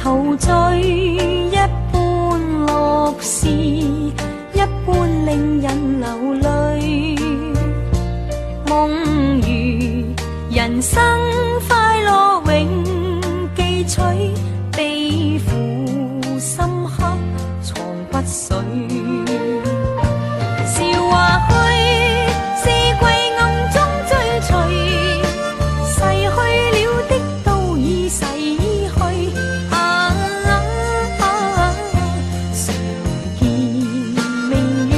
陶醉，一般乐事，一般令人流泪。梦如人生快乐永记取，悲苦深刻藏不水。笑话去，四季暗中追随，逝去了的都已逝去。常见明月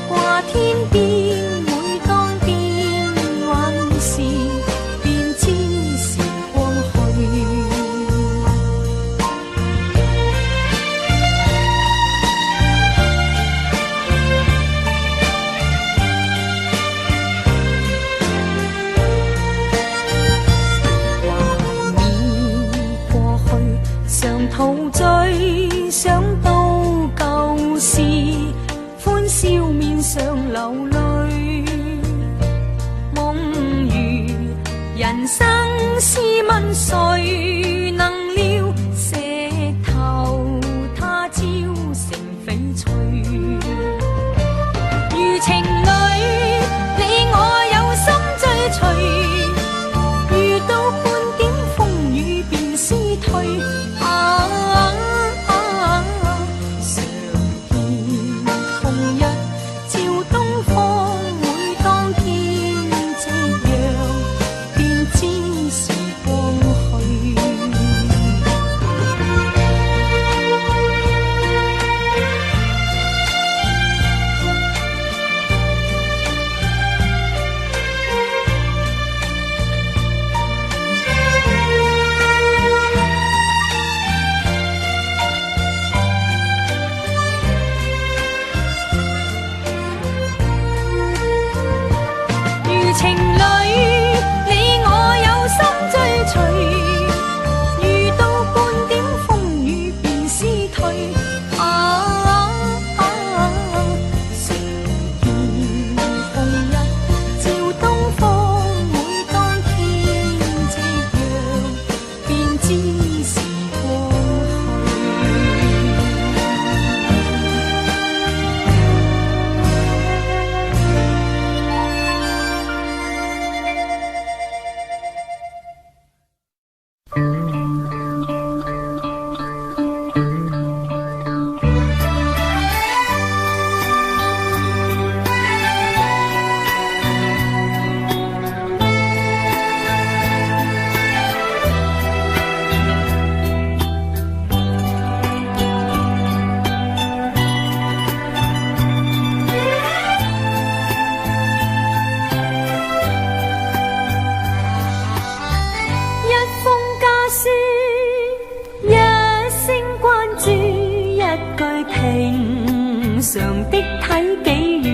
挂天边，每当变幻时，便知时光去。常陶醉，想到旧事，欢笑面上流泪。梦如人生，试问谁能料，石头他朝成翡翠。如情侣，你我有心追随，遇到半點風雨便思退。情侣，你我有心追隨，遇到半點風雨便思退。常見紅日照東方，每當天夕陽，便知時光常的體己語，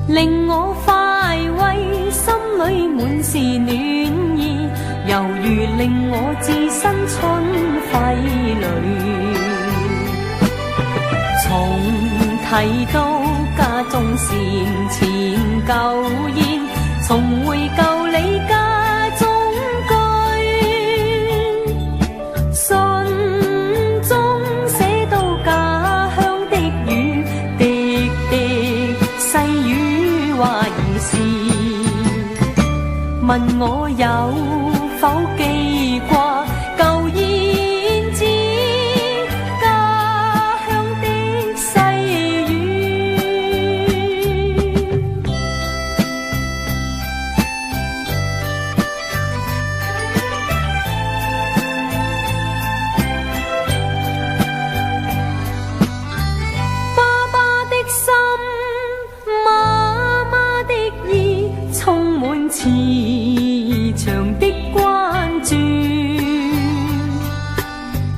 令我快慰，心裏滿是暖意，猶如令我置身春暉裏。從提到家中善前舊宴，重回舊李家中居，信中寫到家鄉的雨，滴滴細雨話兒時，問我有否記掛舊燕子，家鄉的細雨。爸爸的心，媽媽的意，充滿慈祥的關注，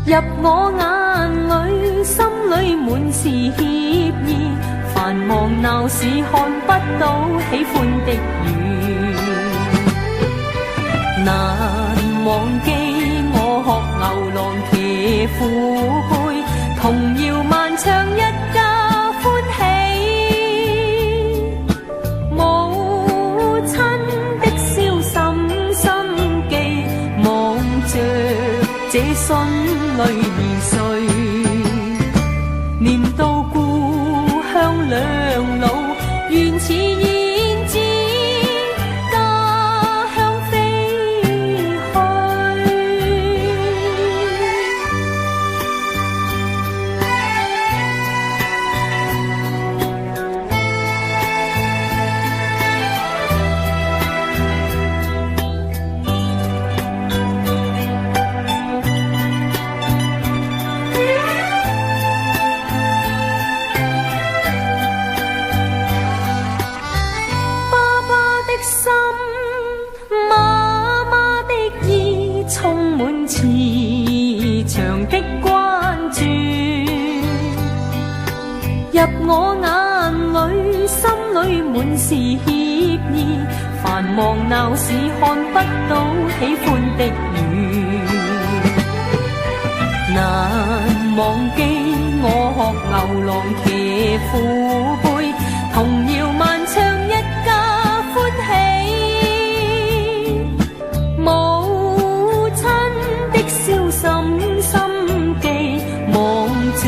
入我眼裏，心裏滿是歉意，繁忙鬧市看不到喜歡的雨，難忘記我學牛郎騎虎背，童謠漫唱一家歡喜，母親的笑深深記，望着这心里儿碎。念到故乡两老，原似燕子家乡飞去。心妈妈的意，充满慈祥的关注，入我眼里，心里满是歉意。繁忙闹市看不到喜欢的雨，难忘记我學牛郎騎虎背，童謠漫唱一家歡喜。母親的燒心心記，望着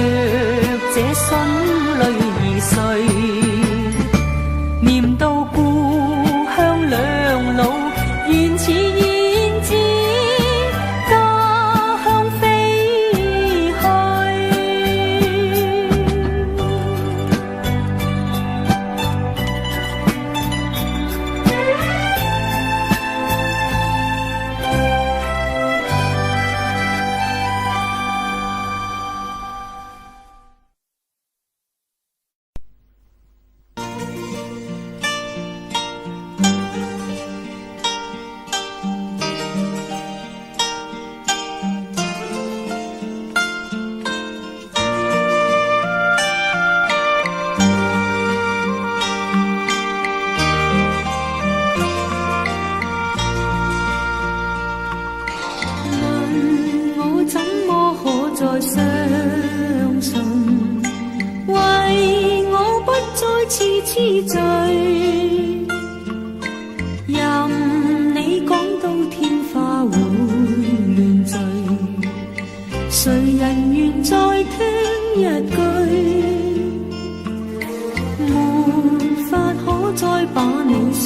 這心裏兒碎。念到故鄉兩老，原似燕子家鄉飛去。再相信，為我不再次痴醉，任你講到天花會亂墜，誰人願再聽一句，沒法可再把你相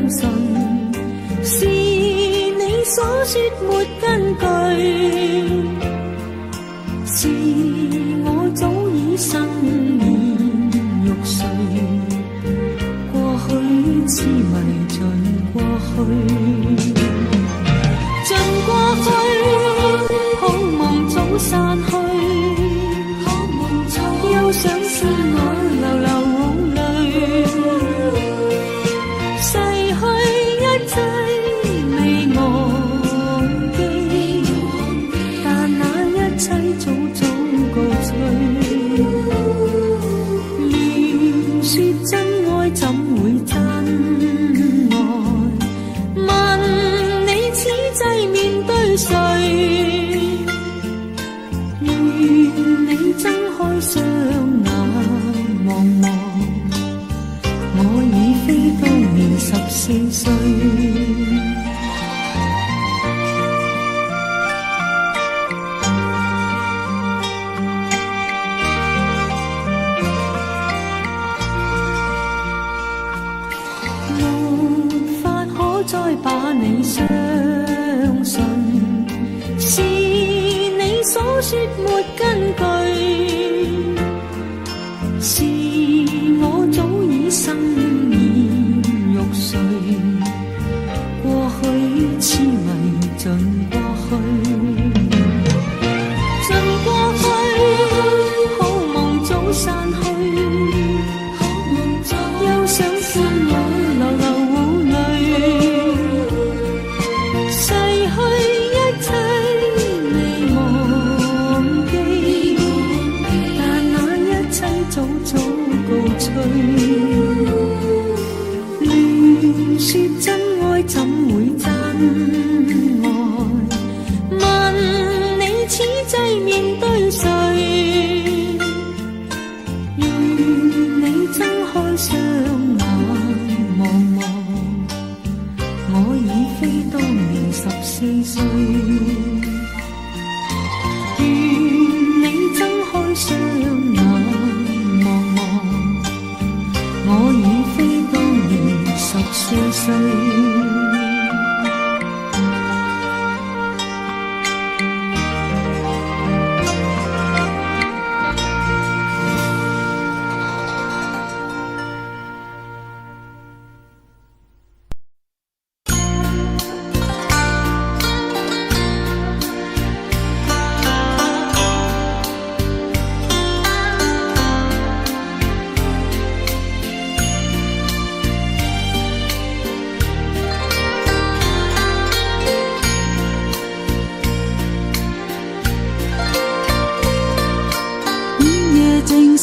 信，是你所說沒根據。是我早已生厭欲睡，過去痴迷盡過去，盡過去，好夢早散去，又想是我流流淚，逝去一切未忘記，但那一切早亂說真愛怎會真愛？問你此際面對誰？願你睜開雙眼望望，我已非當年14歲。再把你相信，是你所說沒根據，是我早已生厭欲睡，過去痴迷盡過去，盡過去，好夢早散去，又想是我流流淚。亂說真愛怎會真愛？問你此際面對誰？願你睜開雙眼望望，我已非當年14歲。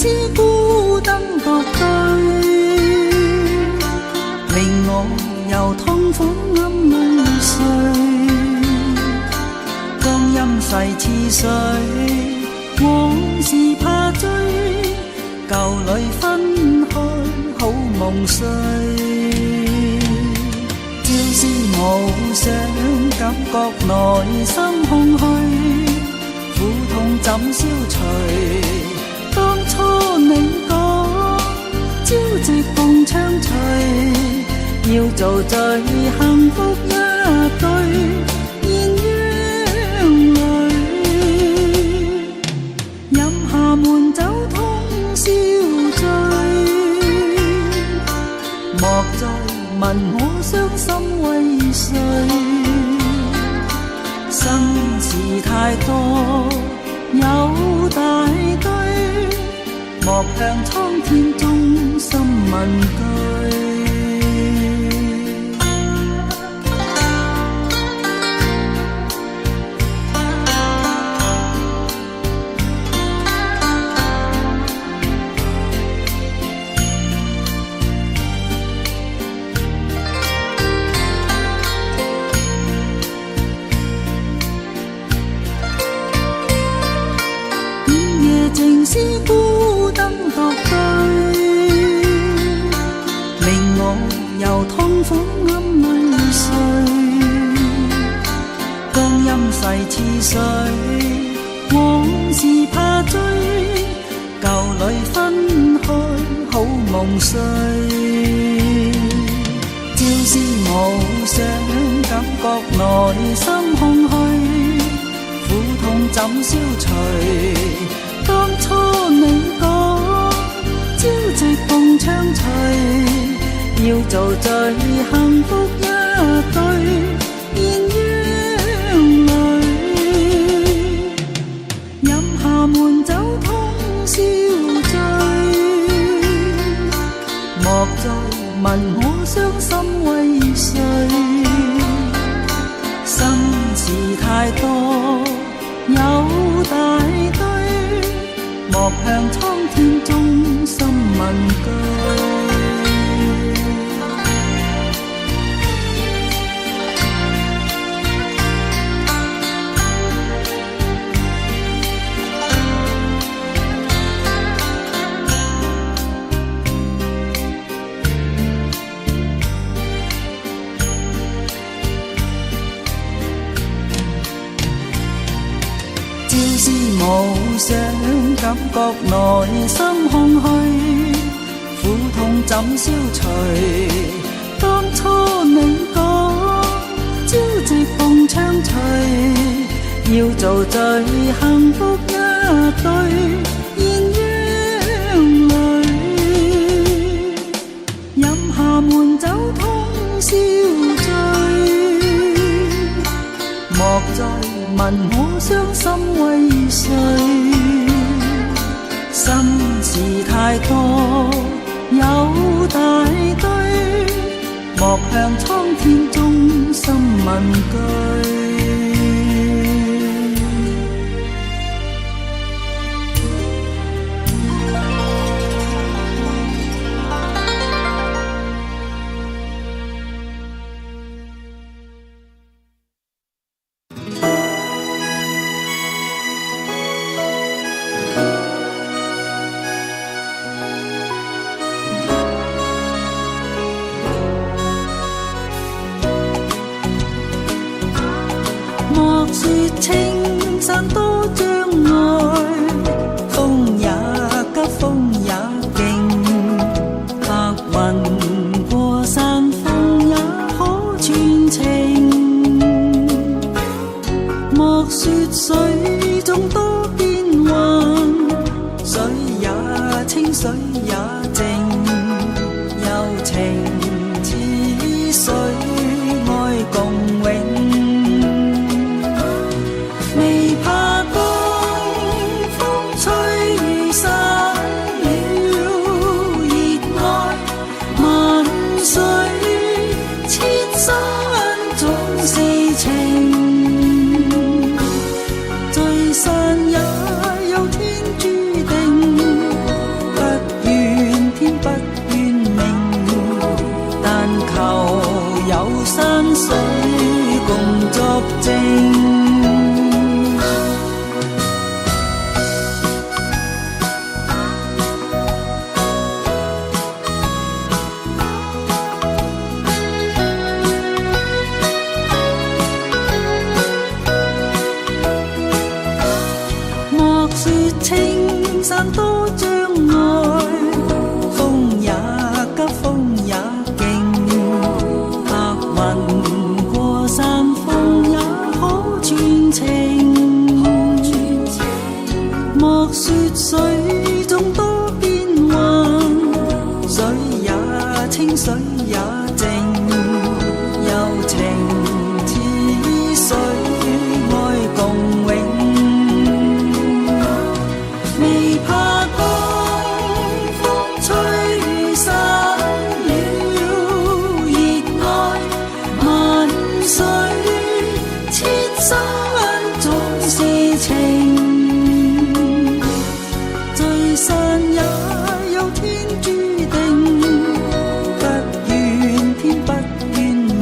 是孤燈獨對，令我由痛苦暗裏睡。光陰逝似水，往事怕追，舊裏分開好夢碎。朝思暮想，感覺內心空虛，苦痛怎消除？當初你講朝夕共暢隨，要做最幸福一對，鴛鴦裏飲下悶酒通宵醉，莫再問我傷心為誰，心事太多有大堆，莫向蒼天中心問句。情是孤燈獨對，令我由痛苦暗裏睡。光陰逝似水，往事怕追，舊裏分開好夢碎。朝思暮想，感覺內心空虛，苦痛怎消除？當初你講朝夕共暢隨，要做最幸福一對，鴛鴦裏飲下悶酒通宵醉，莫再問我傷心為誰，心事太多有大堆，莫向蒼天中心問句。朝思暮想，感覺內心空虛，苦痛怎消除？當初你講朝夕共暢隨，要做最幸福一對，鴛鴦裏飲下悶酒通宵醉，莫再問我傷心為誰，心事太多有大堆，莫向蒼天中心問句。莫說青山多障礙，風也急風也勁，白雲過山峰也可傳情。莫說水中多變幻，水也清水也靜，柔情似水愛共永。散多障礙，風也急，風也勁，白雲過山峰也可傳情。莫說水中多變幻，水也清，水也靜，柔情似水，愛共永。未怕江風吹散了熱愛，萬水千山總是情。聚散也有天注定，不怨天不怨命，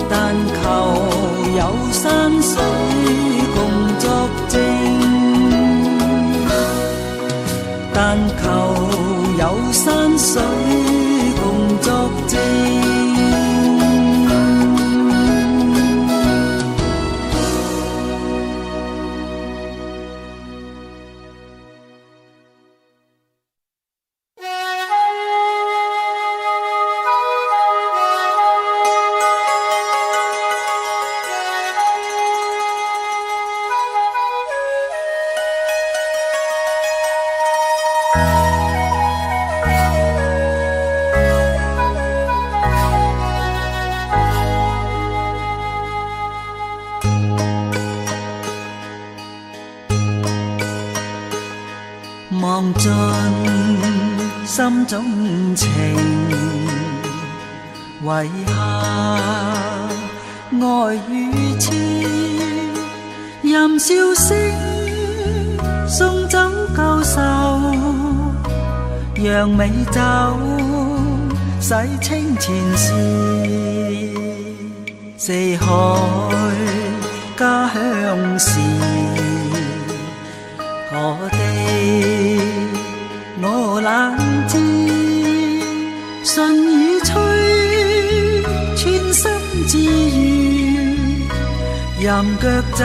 但求有山水共作證，但求有山水共作證。望盡心中情，遺下愛與痴。任笑聲送走舊愁，讓美酒洗清前事。四海家鄉事，何地我冷知？順雨吹，穿心自如，任腳走，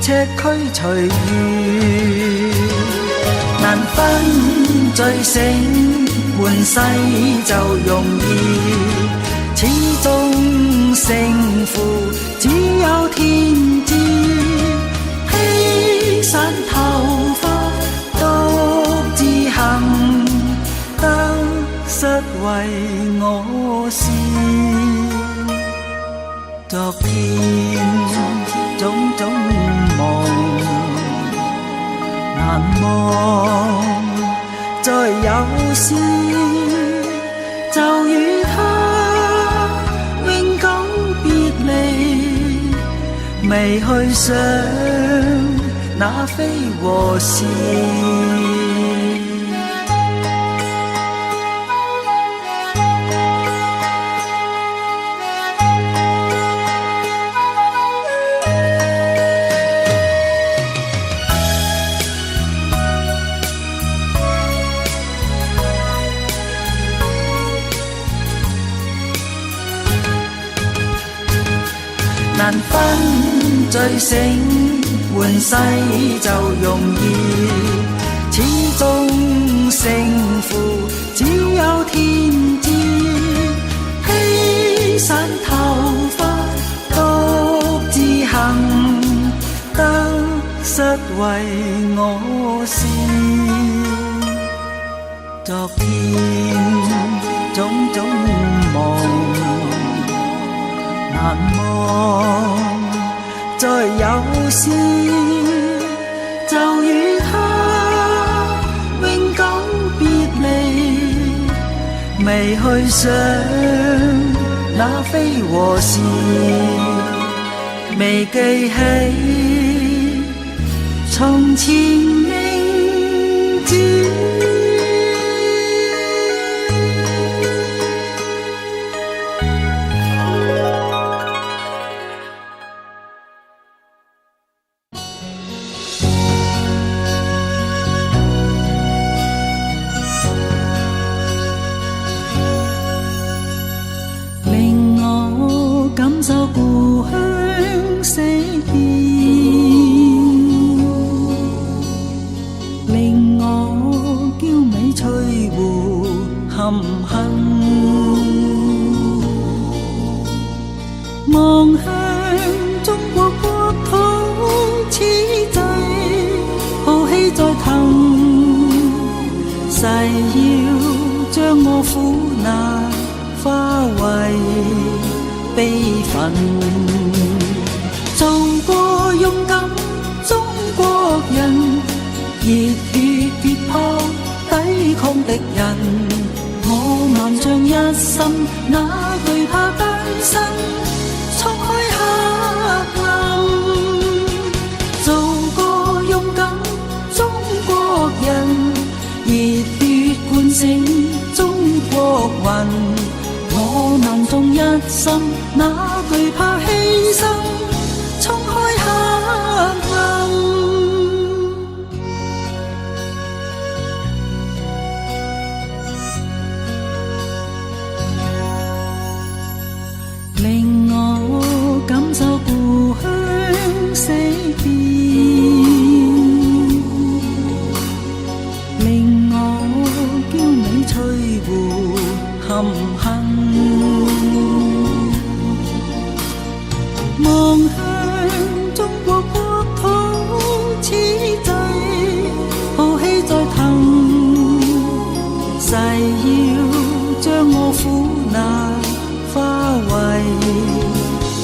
赤軀隨遇。難分醉醒，換世就容易，始終勝負只有天知。披散頭髮獨自行，得失為我事。昨天種種夢難忘，再有時就與他永久別離，未去想那非和事。難分醉醒，換世就容易，始終勝負只有天知。披散頭髮獨自行，得失為我事。昨天種種夢難忘，再有時就與他永久別離，未去想那非和事，未記起從前明知。感受故鄉色變，痕。做個勇敢中國人，熱血跌撲抵抗敵人。我萬象一心，哪懼怕艱辛，衝開黑暗。做個勇敢中國人，熱血喚醒中國魂。我萬眾一心，哪懼怕犧牲，衝開黑暗。令我感受故鄉死變，令我嬌美翠湖含恨。望向中國國土，此際浩氣在騰，誓要將我苦難化為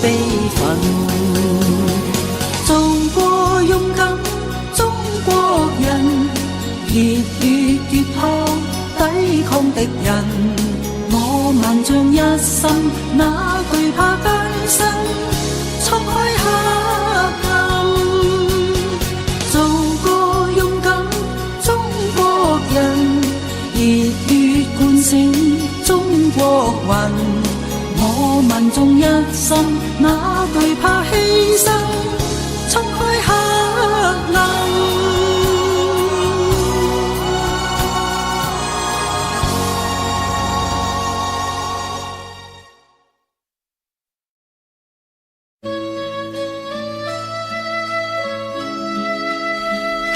悲憤。做個勇敢中國人，熱血跌撲抵抗敵人。我萬象一心，哪懼怕艱辛，衝開黑暗。做個勇敢中國人，熱血喚醒中國魂。我萬眾一心，哪懼怕犧牲，衝開黑暗。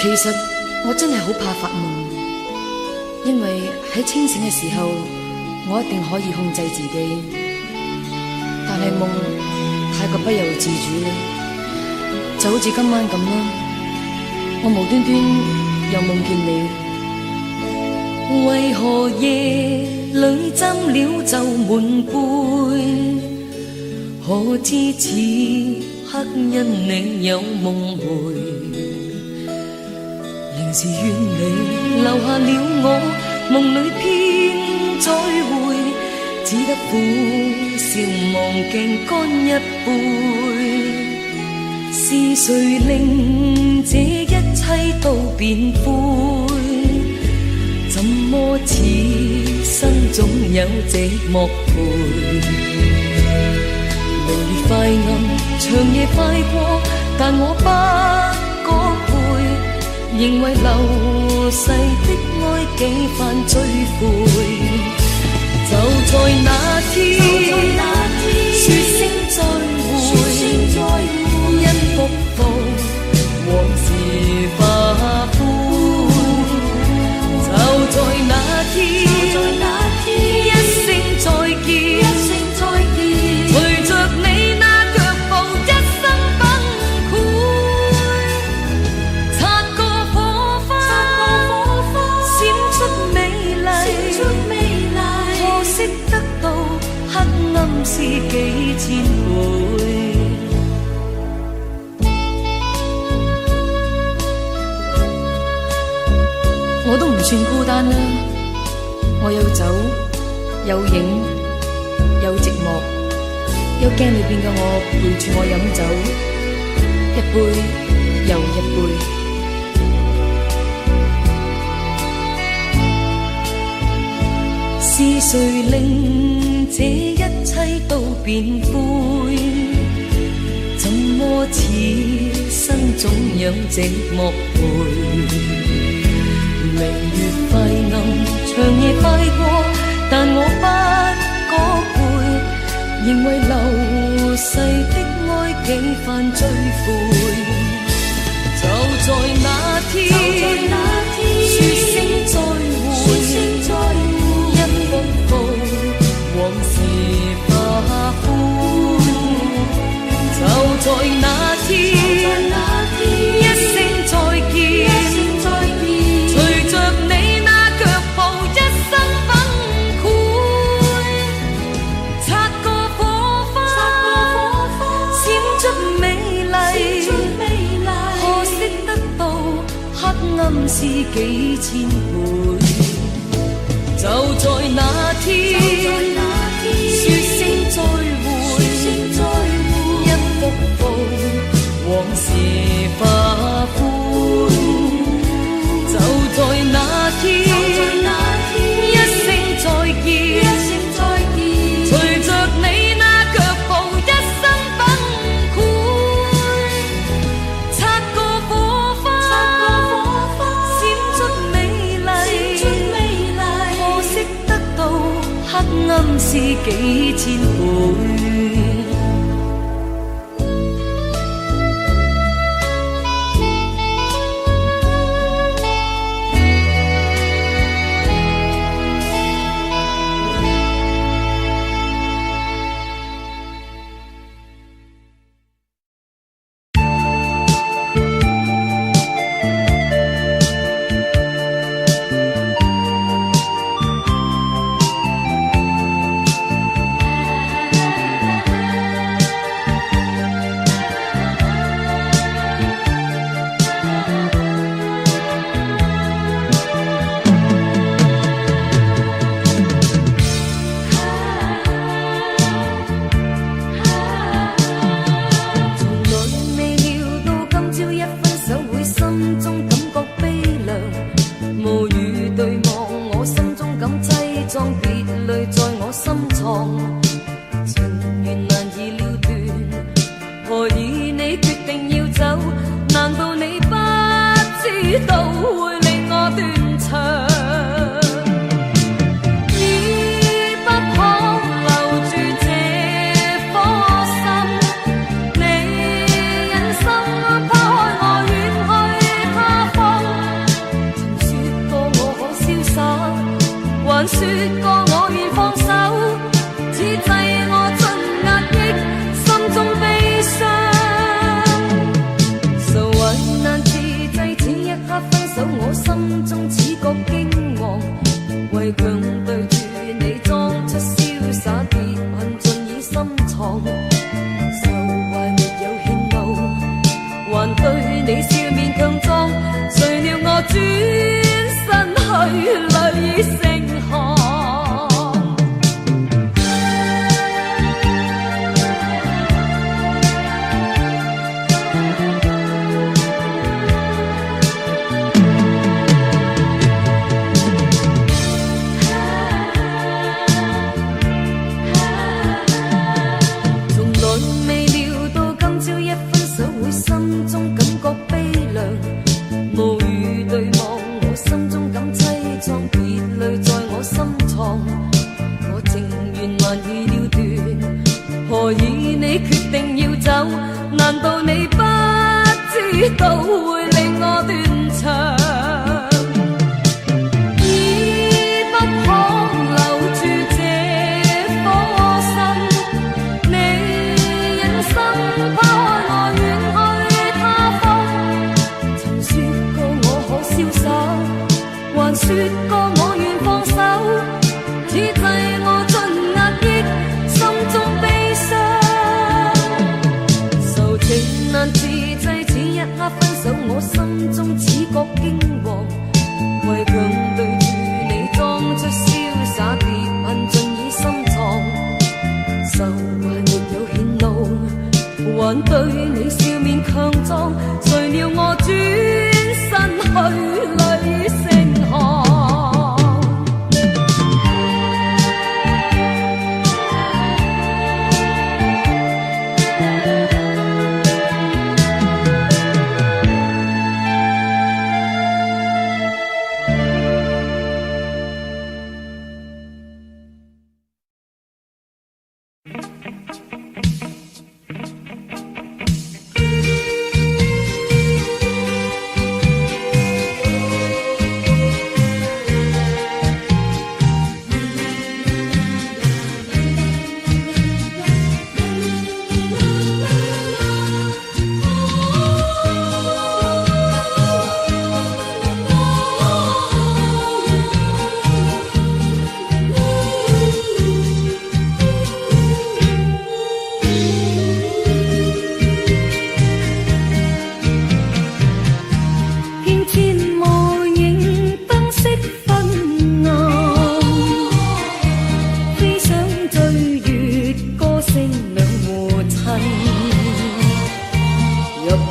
其實我真係好怕發夢，因為喺清醒嘅時候，我一定可以控制自己，但係夢太過不由自主啦，就好似今晚咁啦，我無端端又夢見你。為何夜裏斟了酒滿杯，可知此刻因你有夢回，是願你留下了我，夢裏偏再會，只得苦笑望鏡乾一杯。是誰令這一切都變灰？怎麼此生總有寂寞陪？明月快暗，長夜快過，但我不覺攰。仍為流逝的愛幾番追悔，就在那天，說聲再會，因復復往事化灰。就在那天，一聲再見，隨着你那腳步，一生崩潰。得到黑暗是幾千倍，我都唔算孤單啦。我有酒，有影，有寂寞，有鏡裏邊嘅我陪住我飲酒，一杯又一杯。是誰令這一切都變灰？怎麼此生總有寂寞陪？明月快暗，長夜快過，但我不覺攰，仍為流逝的愛幾番追悔。就在那天，說聲再會，往事化灰，就在那天，一聲再見，隨着你那腳步，一生崩潰，擦過火花，暗示幾千倍。就在那天，說聲再會，一幅幅往事化灰。就在那天，一聲再見，隨着你那腳步，一生崩潰。擦過火花，閃出美麗，可惜得到黑暗是幾千倍。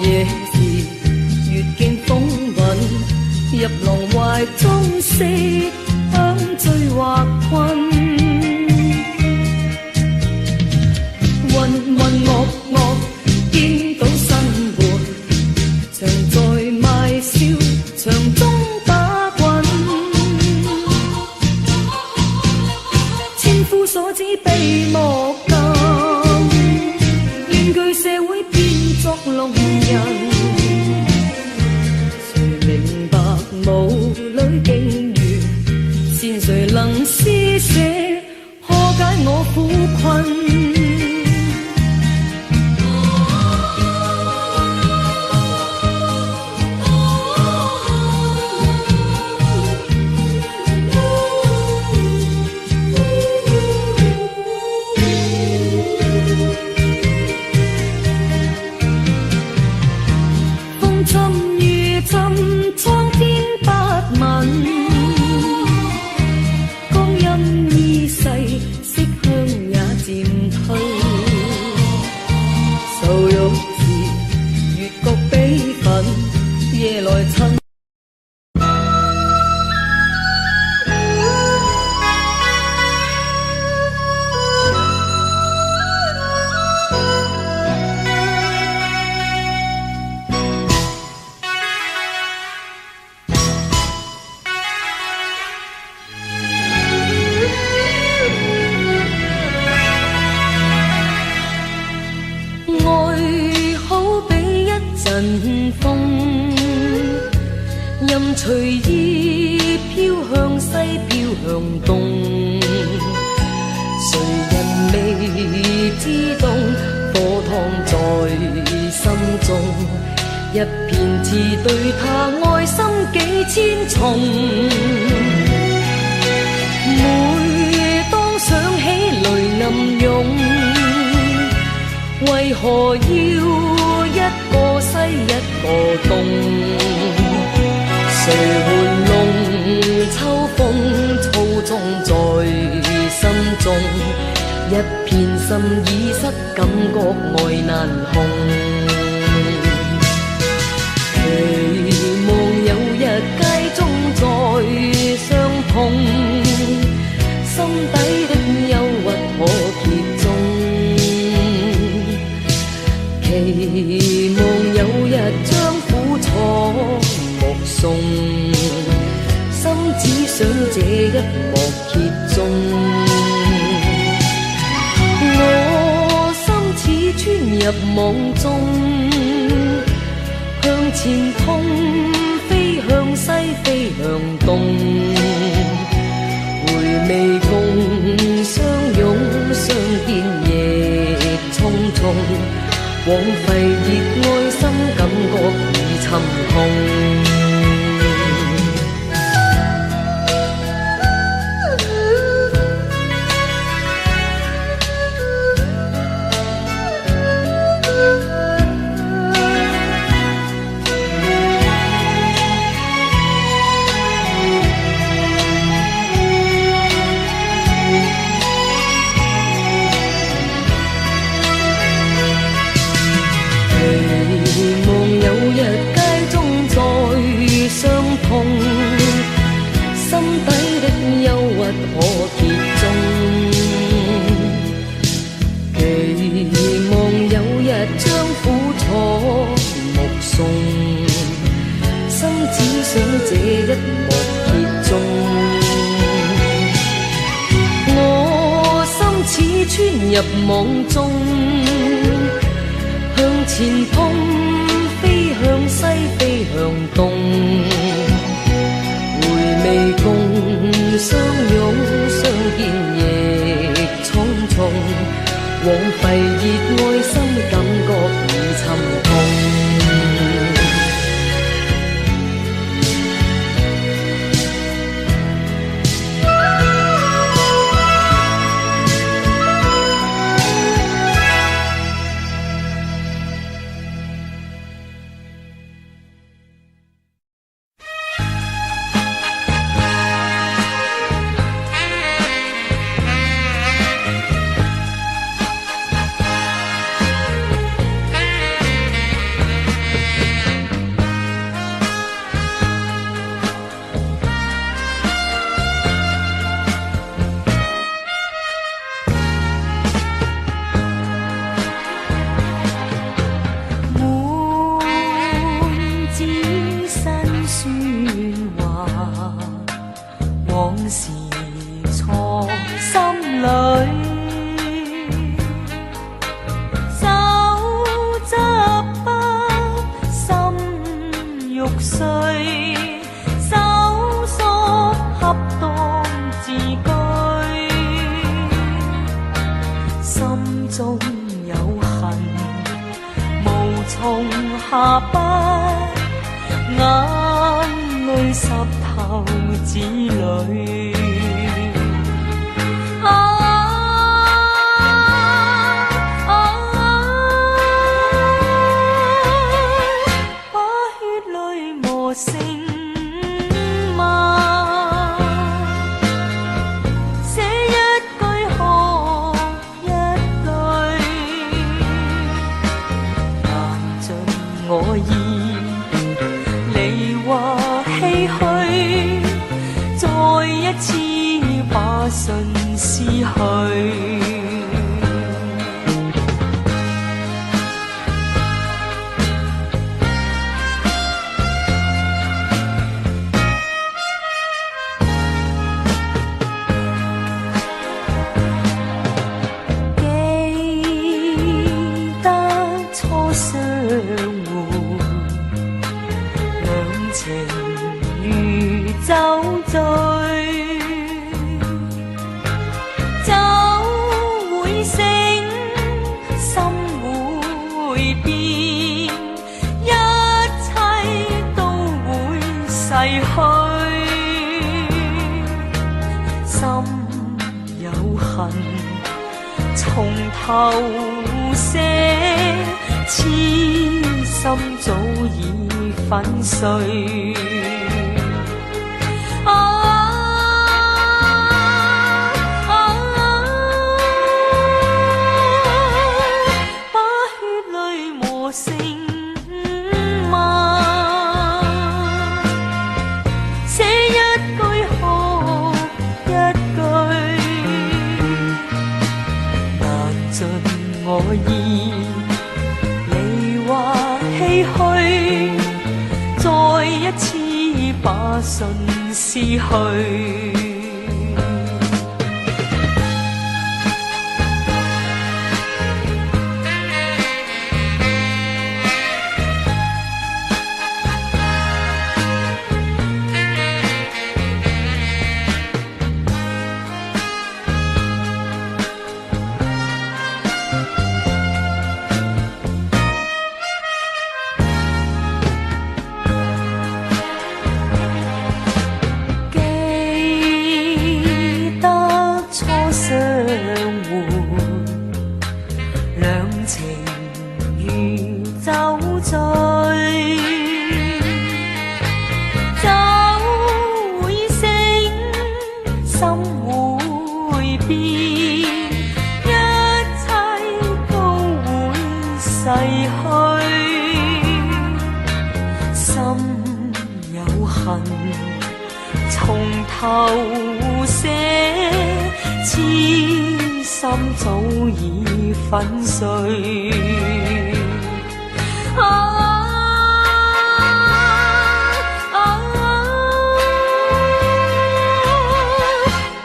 夜時，越經風雲，入狼懷中色相醉或困。渾渾噩噩見到生活，常在賣笑，場中打滾。千夫所指被莫禁，願據社會變作聾人。誰明白母女境遇？善誰能施捨，破解我苦困？隨意飄向西，飄向東，誰人未知動？火燙在心中，一片刺對他愛心幾千重。每當想起淚暗湧，為何要一個西一個東？誰玩弄秋風操縱在心中，一片心已失，感覺愛難控。期望有日街中再相碰，心底的憂鬱可揭中。期望有日將苦楚目送，心只想這一幕揭盅。我心似穿入夢中，向前衝，飛向西，飛向東。回味共相擁，相見亦匆匆。枉費熱愛心，感覺已沉痛。入夢中，向前衝，飛向西，飛向東。回味共相擁，相見亦匆匆。枉費熱愛心，感覺已沉痛。下筆，眼淚濕透紙裏。信撕去，記得初相會，兩情如酒醉。從頭寫，痴心早已粉碎。把血淚磨成墨，寫一句學一句。盡我意，你話唏噓，再一次把信撕去。頭寫，痴心早已粉碎。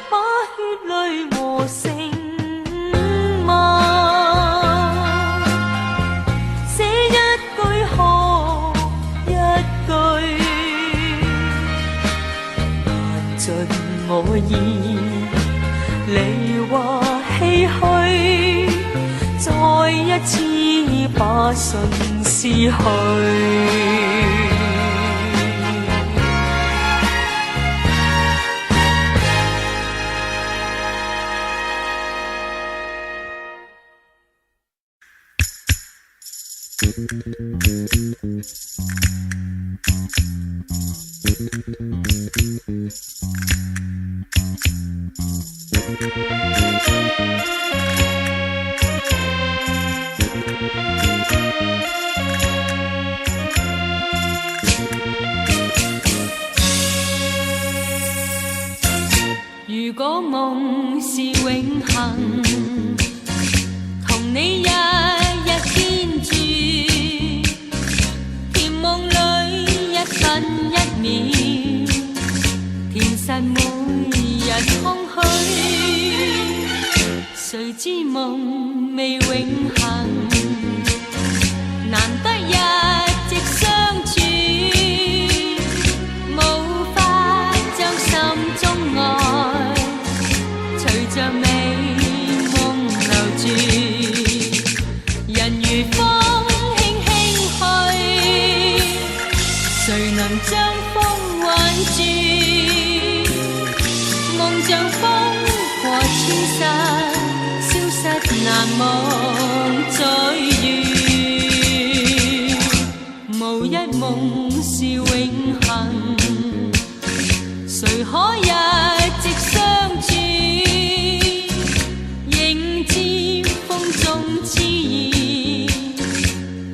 把血淚磨成墨，寫一句學一句。盡我意，你話唏噓，再一次把信撕去。如果夢是永恆，同你日日牽住，甜夢裏一分一秒，甜實每日空虛。誰知夢未永恆，難得一直相處，無法將心中愛隨着美夢留住，人如風輕輕去。谁能将风挽住？梦像风过千山，消失难忘再遇。无一梦是永恒，谁可一直相處？應知風中痴意，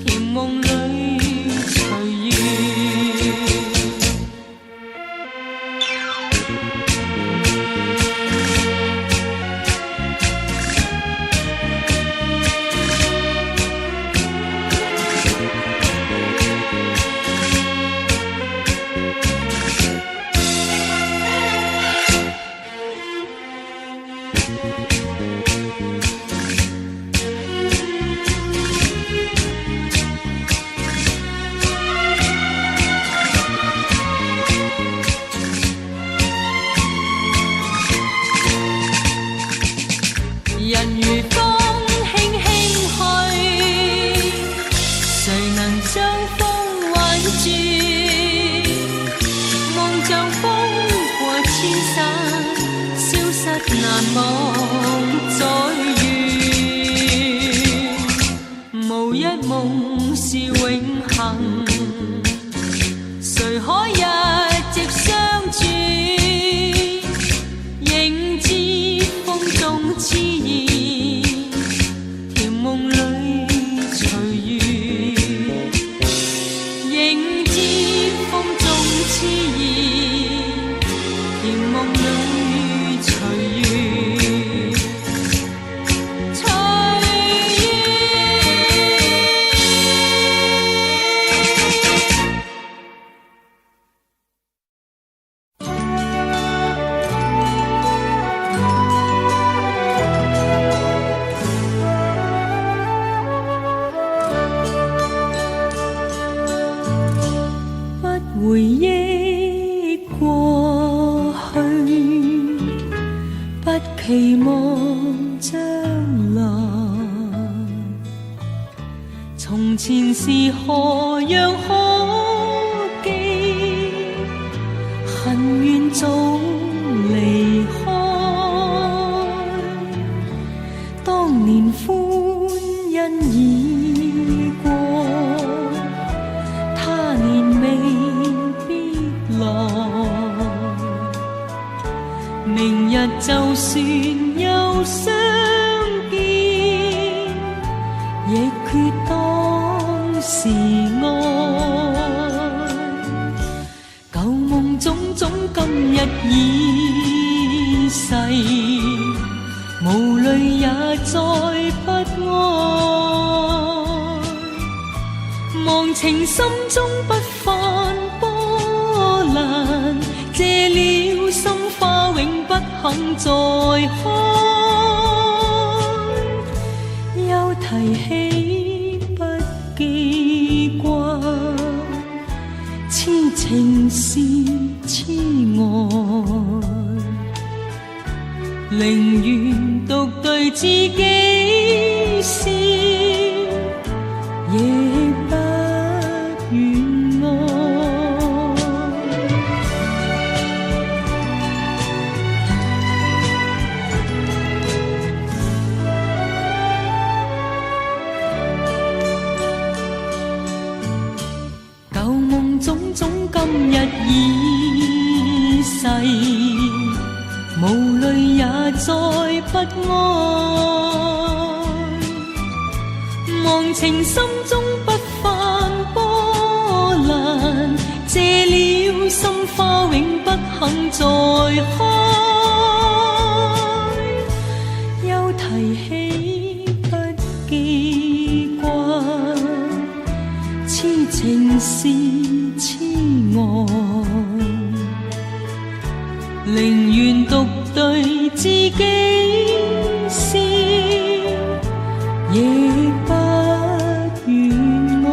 甜夢裏隨遇。人如風輕輕去，誰能將風挽住？夢像風過千山，消失難忘再遇。無一夢是永恆，誰可一直相處？應知風中痴意，甜夢裏隨遇。應知風中痴意，甜夢裏隨遇。隨不回憶過去，不期望將來。從前是何樣可記，恨怨早離開。當年歡欣已過，他年未必來。明日就算又相見，亦決當時愛。舊夢種種今日已逝，無淚也再不哀。忘情心中不泛波瀾，謝了心花永不肯再開。又提起不記掛，痴情是痴愛，寧願獨對自己笑，亦不願愛。舊夢種種今日已逝，無淚也再不哀。忘情心中不泛波瀾，謝了心花永不肯再開。又提起不記掛，痴情是痴愛，寧願獨對自己笑，亦不願愛。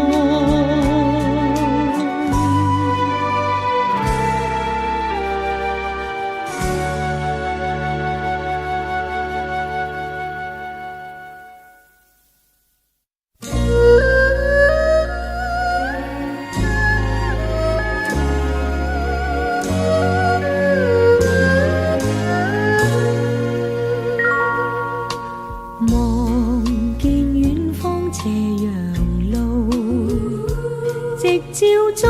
夕照中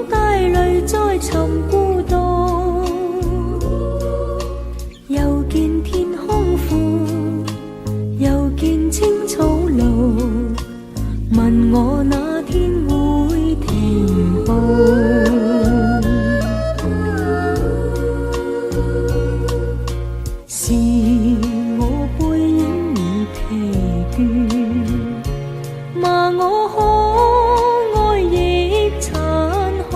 帶淚再尋孤獨，又見天空闊，又見青草綠，問我那天會停步。是我背影已疲倦，罵我可愛亦殘酷。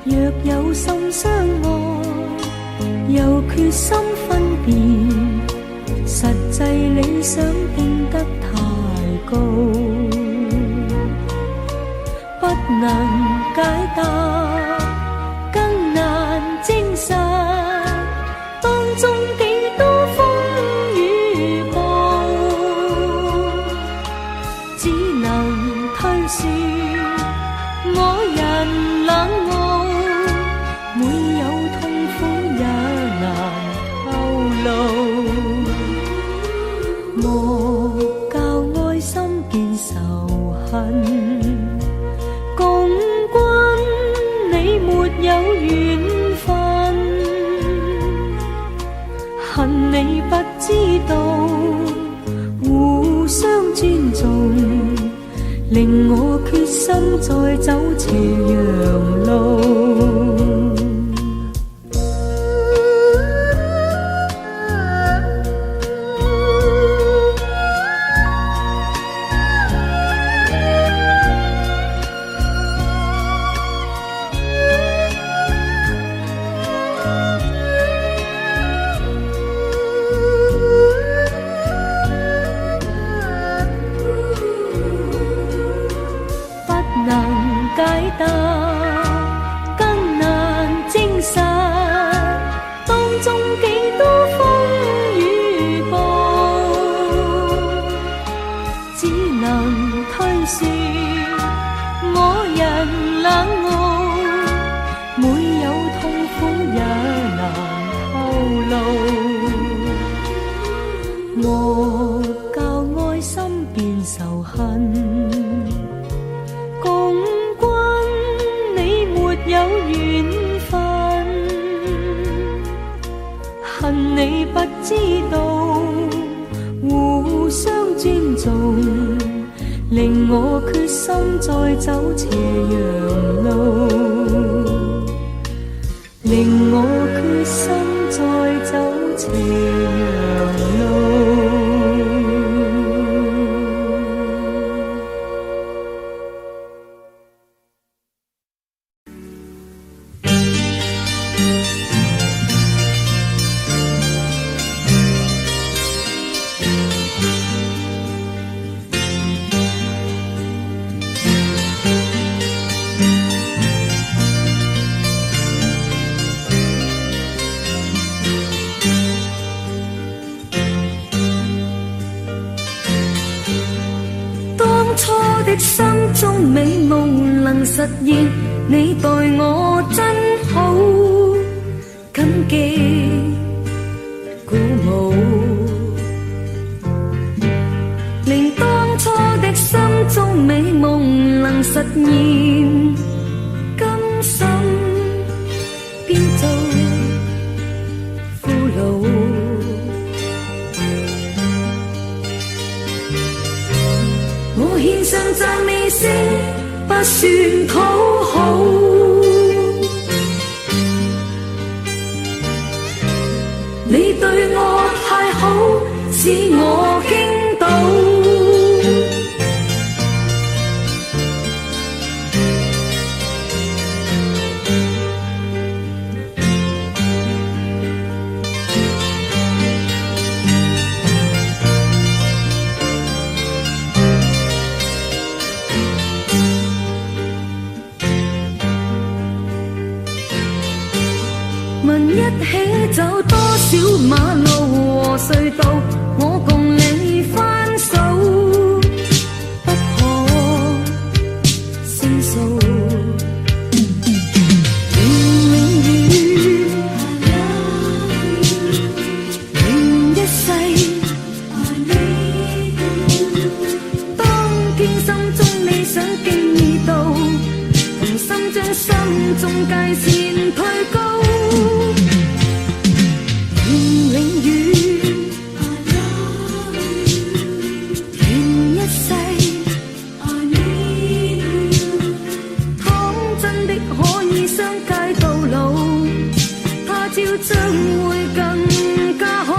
若有心相愛，又決心分辨，實際理想定得太高，不能解答，更難證實。當中幾多風雨暴，只能推說我人冷傲，每有痛苦也難透露。莫教愛心變仇恨，共君你沒有緣分。恨你不知道，互相尊重，令我決心再走斜陽路。解答，更難證實，當中幾多風雨暴，只能推說我人冷傲，每有痛苦也難透露。莫教愛心變仇恨，有緣分，恨你不知道，互相尊重，令我決心再走斜陽路，令我決心再走斜陽路。心中美夢能實現，你待我真好，感激鼓舞，令當初的心中美夢能實現，甘心變做俘虜。我獻上讚美聲，不算討好，你對我太好，使我傾倒。問一起走多少馬路和隧道，我共你翻手，不可勝數。永遠願一世，當天生想經已到，同心將心中界線推高，願永遠，願一世。倘真的可以相偕到老，他朝將會更加好。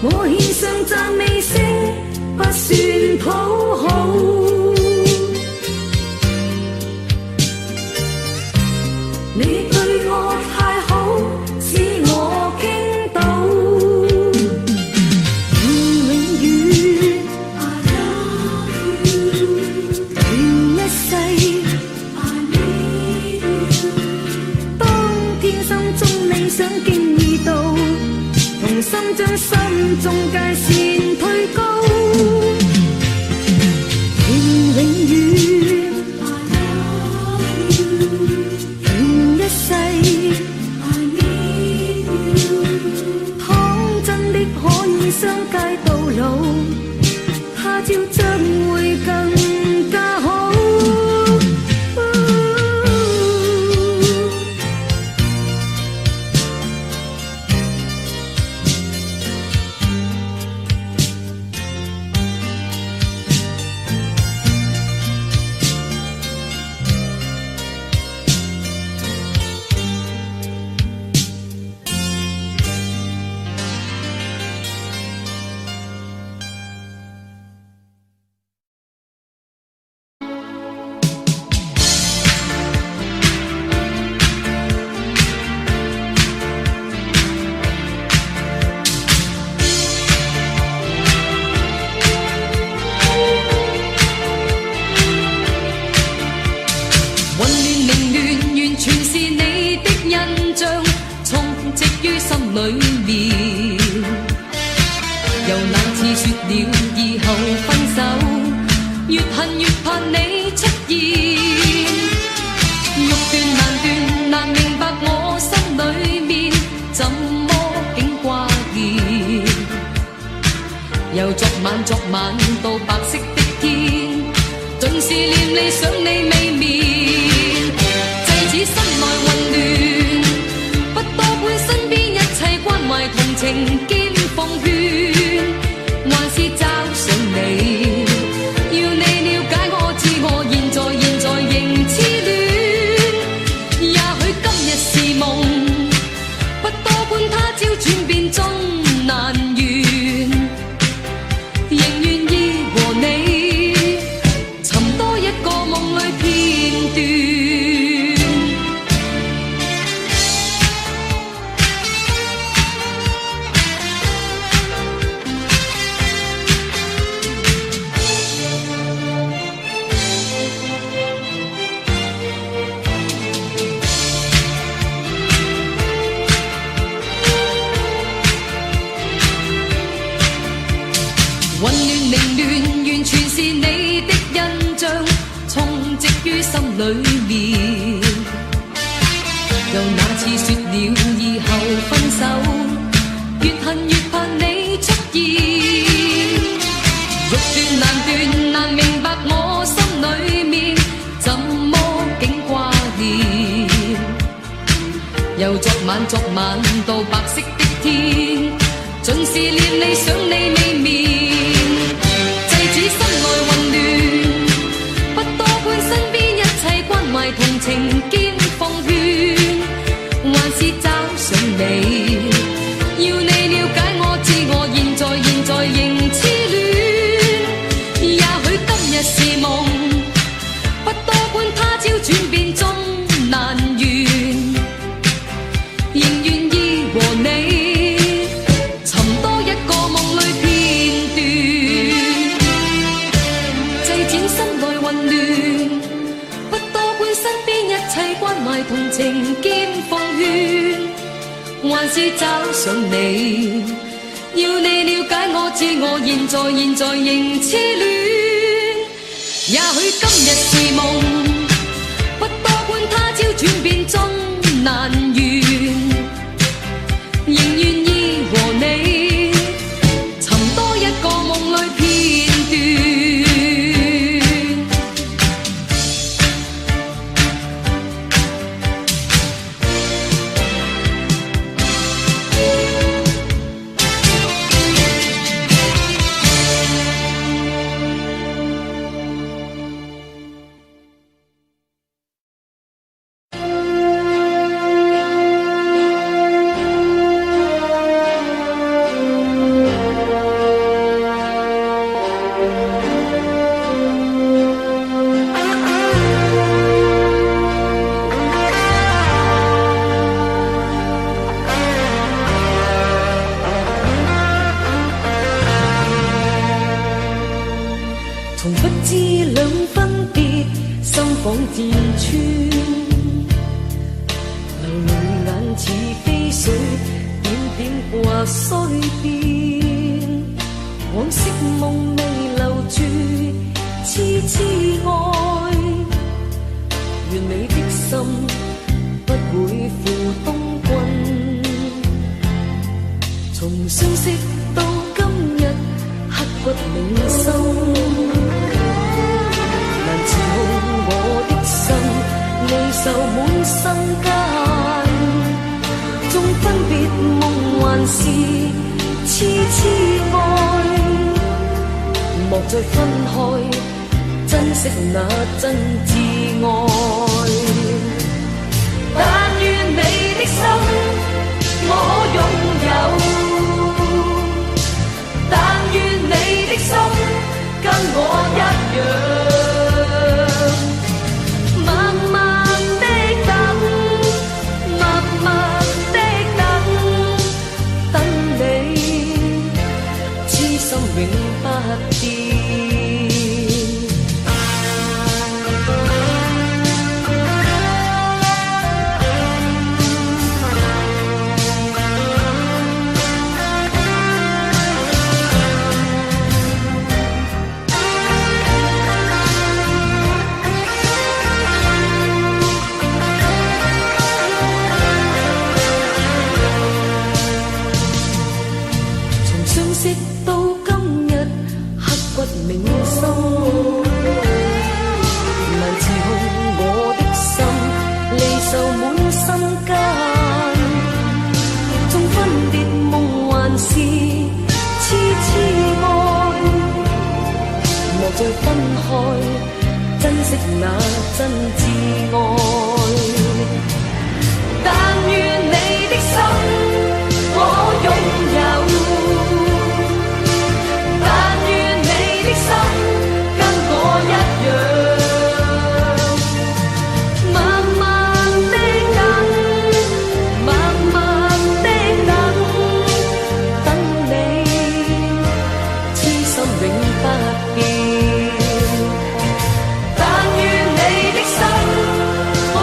我獻上讚美聲，不算討好。你對我太好，使我傾倒。願永遠，願一世。當天心中理想經已到，同心將心中界線推高，願永遠，願一世。倘真的可以相偕到老，他朝將會更加好。昨晚到白色的天，盡是念你想你未眠，制止心內混亂，不多管身邊一切關懷同情兼奉勸，還是找上你，要你了解我知我現在仍痴戀，也許今日是夢，不多管他朝轉變終難圓。混亂凌亂，完全是你的印象，充斥於心裏面。又那次說了以後分手，越恨越怕你出現。欲斷難斷，難明白我心裏面怎麼竟掛念。又昨晚到白色的天，盡是念你想你未眠。心內混亂，不多管身邊一切關懷同情兼奉勸，還是找上你，要你了解我知我現在仍痴戀，也許今日是夢，不多管他朝轉變終難圓，仍願意和你尋多一個夢裏片段。關懷同情兼奉勸，還是找上你？要你了解我，知我現在仍痴戀。也許今日是夢，不多管他朝轉變終難圓，仍願意和你尋多一個夢裏片段。從不知兩分別，心仿箭穿，流淚眼似飛水，點點掛衰變。往昔夢未留住，痴痴愛，願你的心不會負東君。從相識到今日，刻骨銘心。我的心離愁滿心間，縱分別夢還是痴痴愛，莫再分開，珍惜那真摯愛。但願你的心我擁有，但願你的心跟我一樣。永不變。從相識到銘心，難自控我的心，離愁滿心間，縱分別夢還是痴痴愛，莫再分開，珍惜那真摯愛。但願你的心我擁有，的心跟我一樣，慢慢的等，慢慢的等，等你，痴心永不變。但願你的心我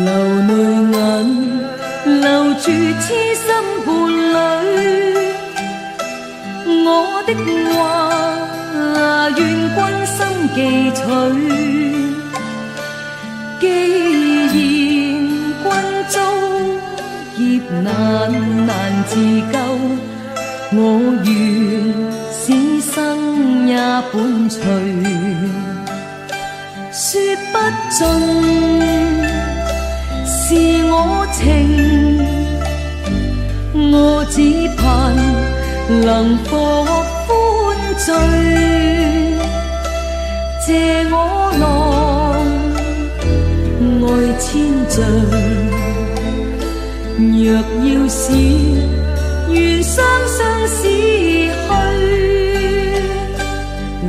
流淚眼，留住痴心伴侶。我的話，願君心記取。既然君遭劫難自救，我願此生也伴隨。說不盡是我情，我只盼能獲歡醉。借我郎愛千丈，若要是願雙雙死去，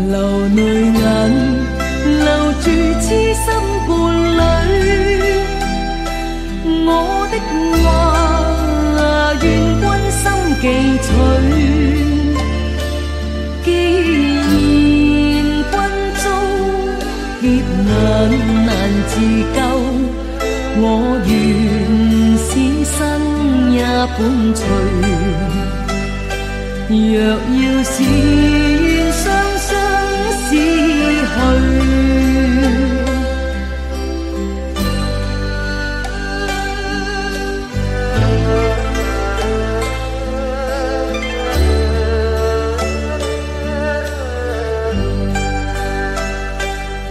流淚眼留住痴心伴侶。我的話，願君心記取。既然君遭劫難自救，我願此生也伴隨。若要是願雙雙死去。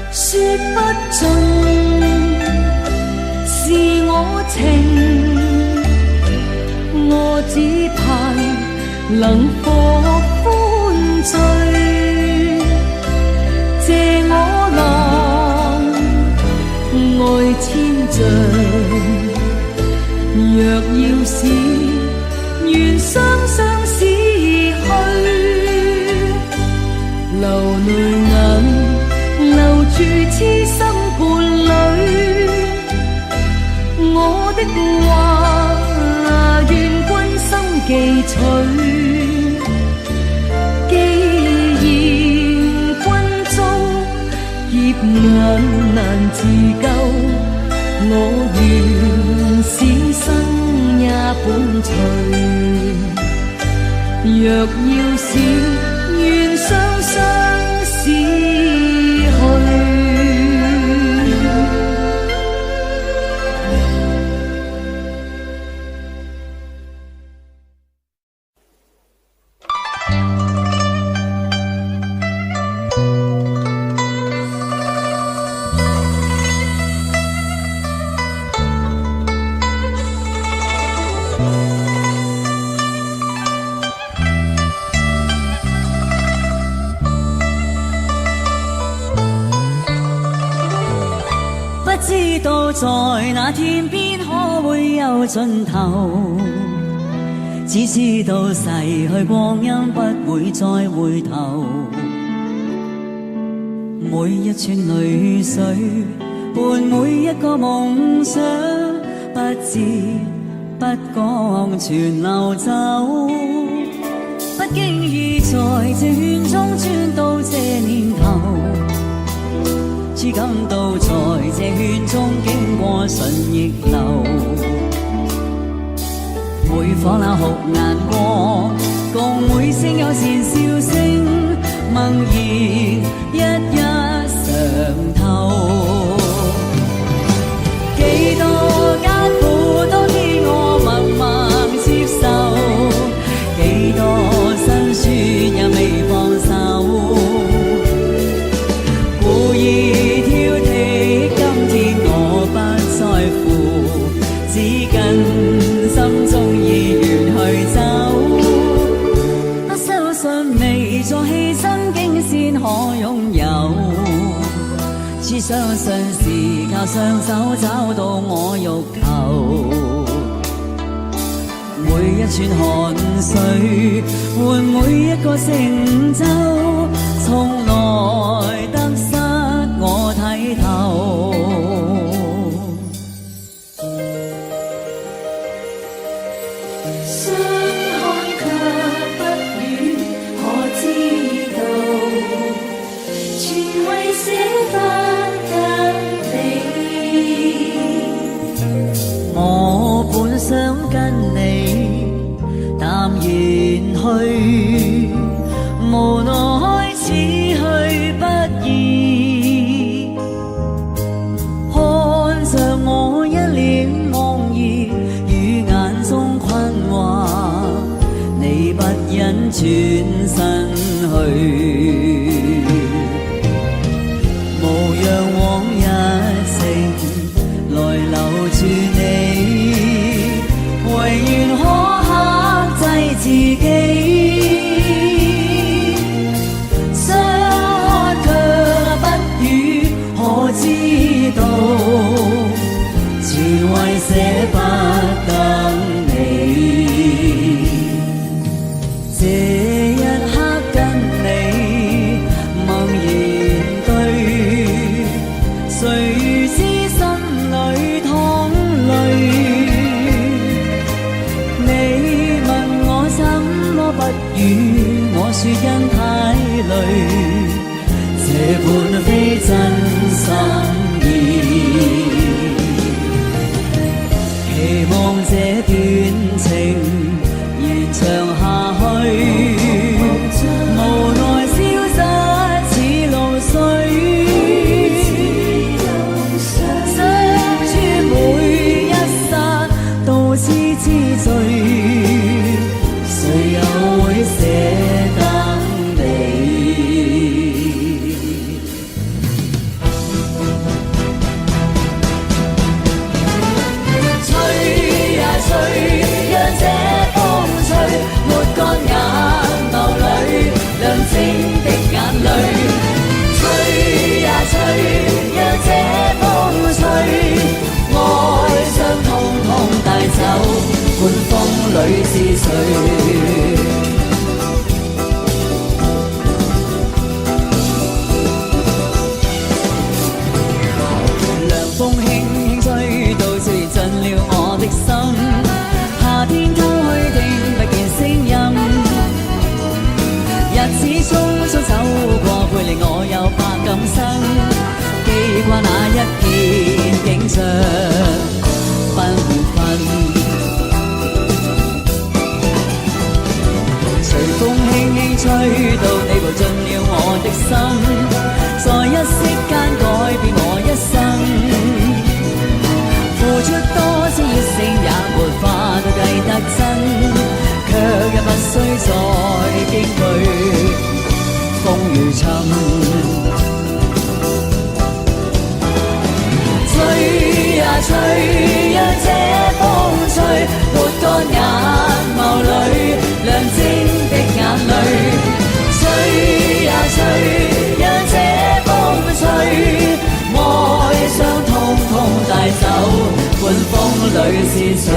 說不盡是我情，我只盼能獲歡醉。借我郎愛千丈，若要是願雙雙死去，流淚眼留住痴心伴侶。我的話，願君心記取。既然君遭劫難自救，我願此生也伴隨。若要是願雙雙死去。不知道在那天邊可會有盡頭，只知道逝去光陰不會再回頭。每一串淚水伴每一個夢想，不知不覺全流走。不經意在這圈中轉到這年頭，只感到在這圈中經過順逆流。每顆那哭眼光，共每聲有善笑聲，默然一一嘗透。幾多艱苦當天我默默接受，幾多辛酸也未放手。故意挑剔，今天我不在乎，只跟心中意願去走。不相信未作犧牲竟先可擁有，只相信是靠雙手找到我欲求。每一串汗水換每一個成就，從來得失我睇透。相看卻不遠，可知道全為寫返給你。影着繽紛。隨風輕輕吹到你步進了我的心，在一息間改變我一生。付出多少熱誠也沒法到計得真，卻也不需再驚懼風雨侵。吹呀吹，讓這風吹，抹乾眼眸裏亮晶的眼淚。吹呀吹，讓這風吹，愛傷通通帶走，管風裏是誰？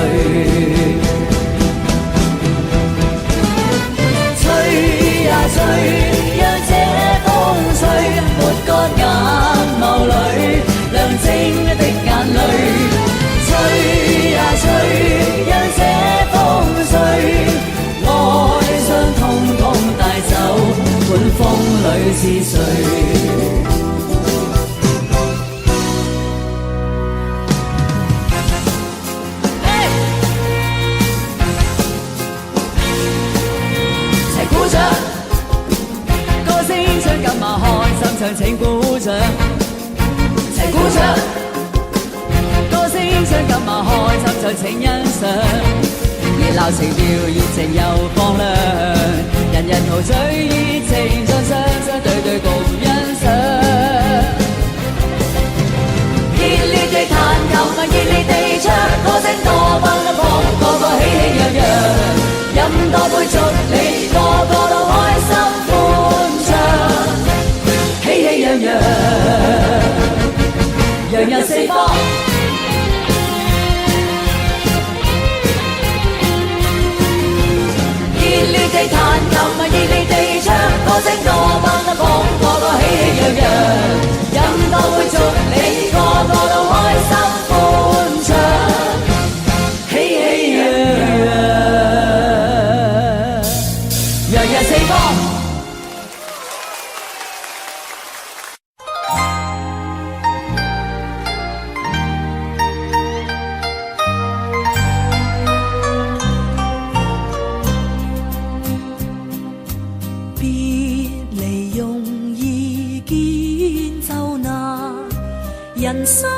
吹呀吹，讓這風吹，抹乾眼眸裏亮晶的眼淚。吹呀吹，讓這風吹，愛傷通通帶走，管風裏是誰？唱請鼓掌，齊鼓掌！歌聲將今晚開心唱請欣賞，熱鬧情調熱情又放亮，人人陶醉熱情像雙雙對對共欣賞。熱烈地彈琴，熱烈地唱，歌聲多奔放，個個喜氣洋洋，飲多杯祝你個個都開心歡暢。喜氣洋洋，洋溢四方。熱烈地彈琴，熱烈地唱，歌聲多奔放，個個喜氣洋洋，飲多杯祝你個個都開心歡暢。喜氣洋洋，洋溢四方。人生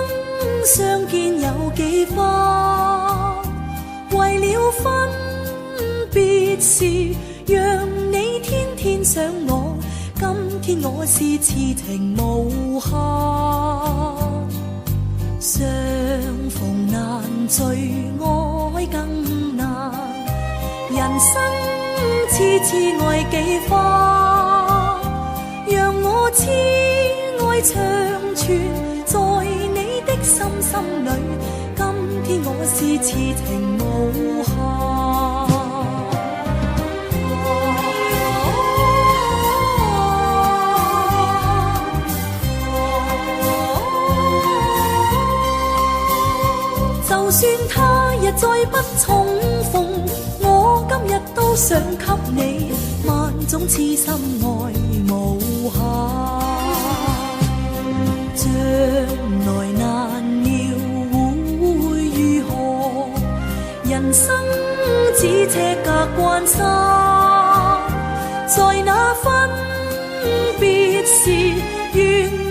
相見有幾番，為了分別時，讓你天天想我，今天我是痴情無限。相逢難聚，愛更難，人生痴痴愛幾番，讓我痴愛長存在你的心心裏，今天我是痴情無限。就算他日再不重逢，我今日都想給你萬種痴心愛無限。將來難料會如何，人生只車隔關山，在那分別時，願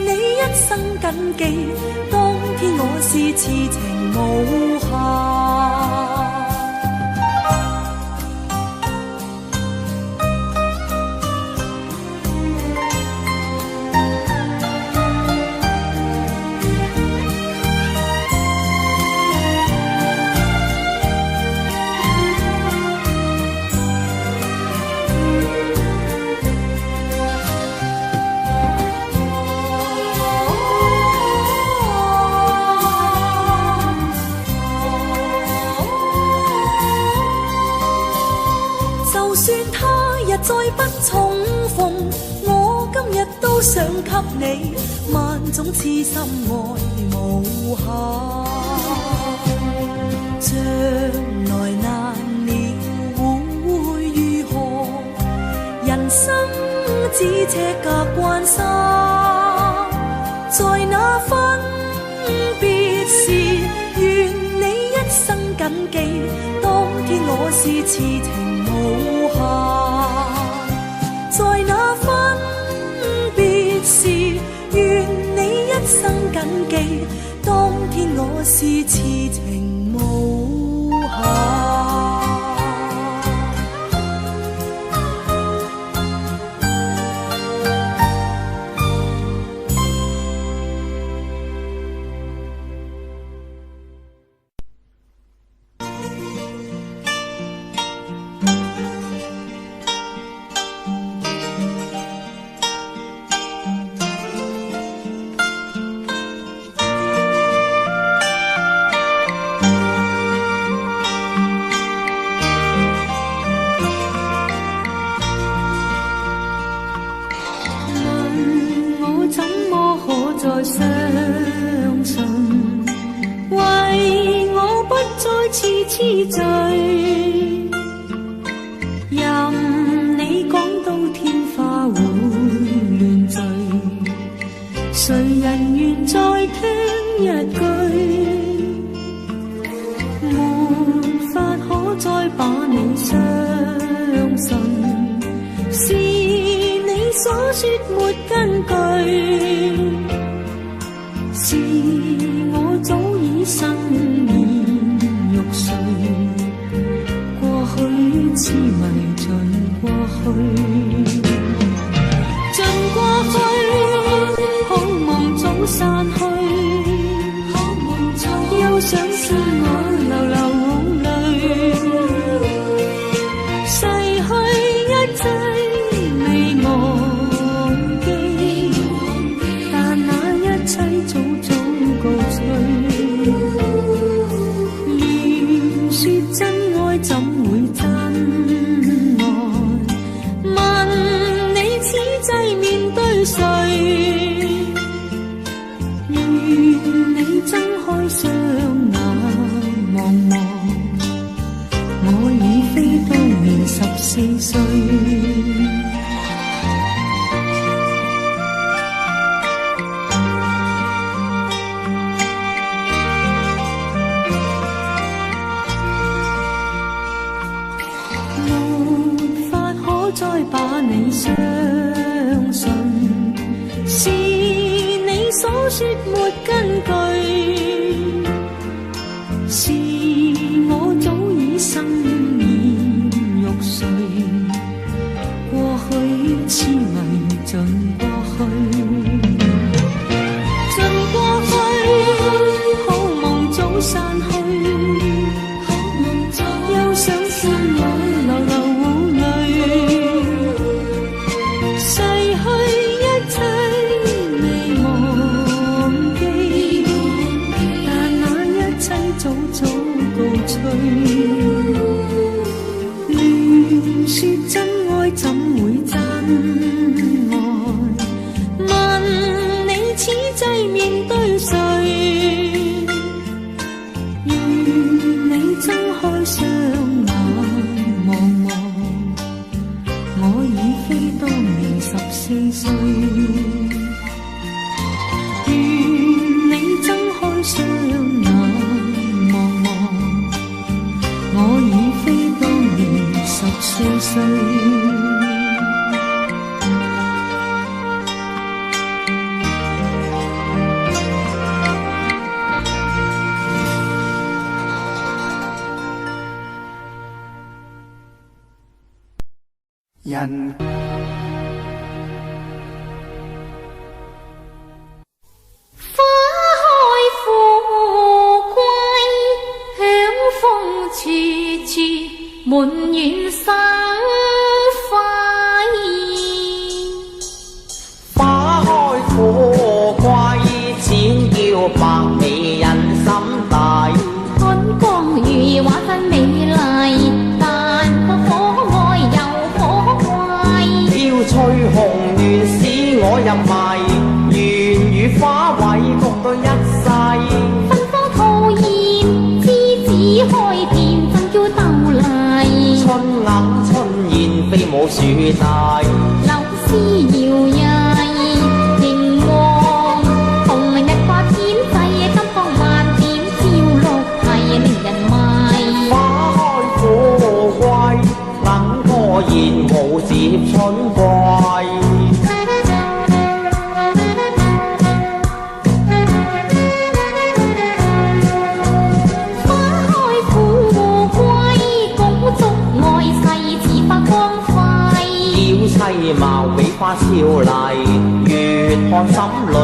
你一生謹記，當天我是痴情無限。就算他日再不重逢，我今日都想給你萬種痴心愛無限。將來難料會如何，人生只車隔關山，在那分別時，記，當天我是痴情無瑕，在那分別時，願你一生謹記，當天我是痴情無瑕。痴醉，任你講到天花會亂墜，誰人願再聽一句？沒法可再把你相信，是你所說沒根據，是我早已生過去痴迷盡過去，盡過去，好夢早散去，又想是我流流淚，逝去一切未忘記，但那一切早早告吹。說真愛怎會真愛？問你此際面對誰？願你睜開雙眼望望，我已非當年14歲。再把你相信，是你所說沒根據，是我早已生厭欲睡，過去痴迷盡過去，盡過去，好夢早散去，又想是我流流亂說真愛怎會真愛？問你此際面對誰？願你睜開雙眼望望，我已非當年14歲。願你睜開雙眼望望，我已非當年14歲。人滿園生輝，花開富貴，錢叫百美人心底。春光如畫真美麗，但不可愛又可貴。飄吹紅暖使我入迷，緣與花卉共對一世。芬芳吐豔，枝子開遍，真叫鬥麗。春鶯春燕飛舞樹大，柳絲搖曳，螢黃紅日掛天際，金光萬點照綠係令人迷。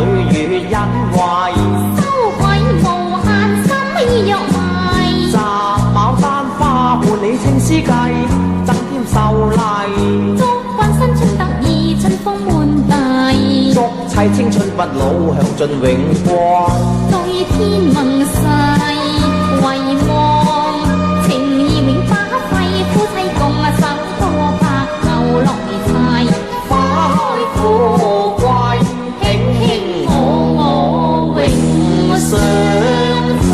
里越欣慰，收穫無限心若迷，摘牡丹花伴你青絲計，增添秀麗。祝君新春得意，春風滿地，祝妻青春不老，享盡永光。對天盟誓，遺忘情義永不廢，夫妻共守多百牛樂齊，花開富貴，卿卿我永相隨。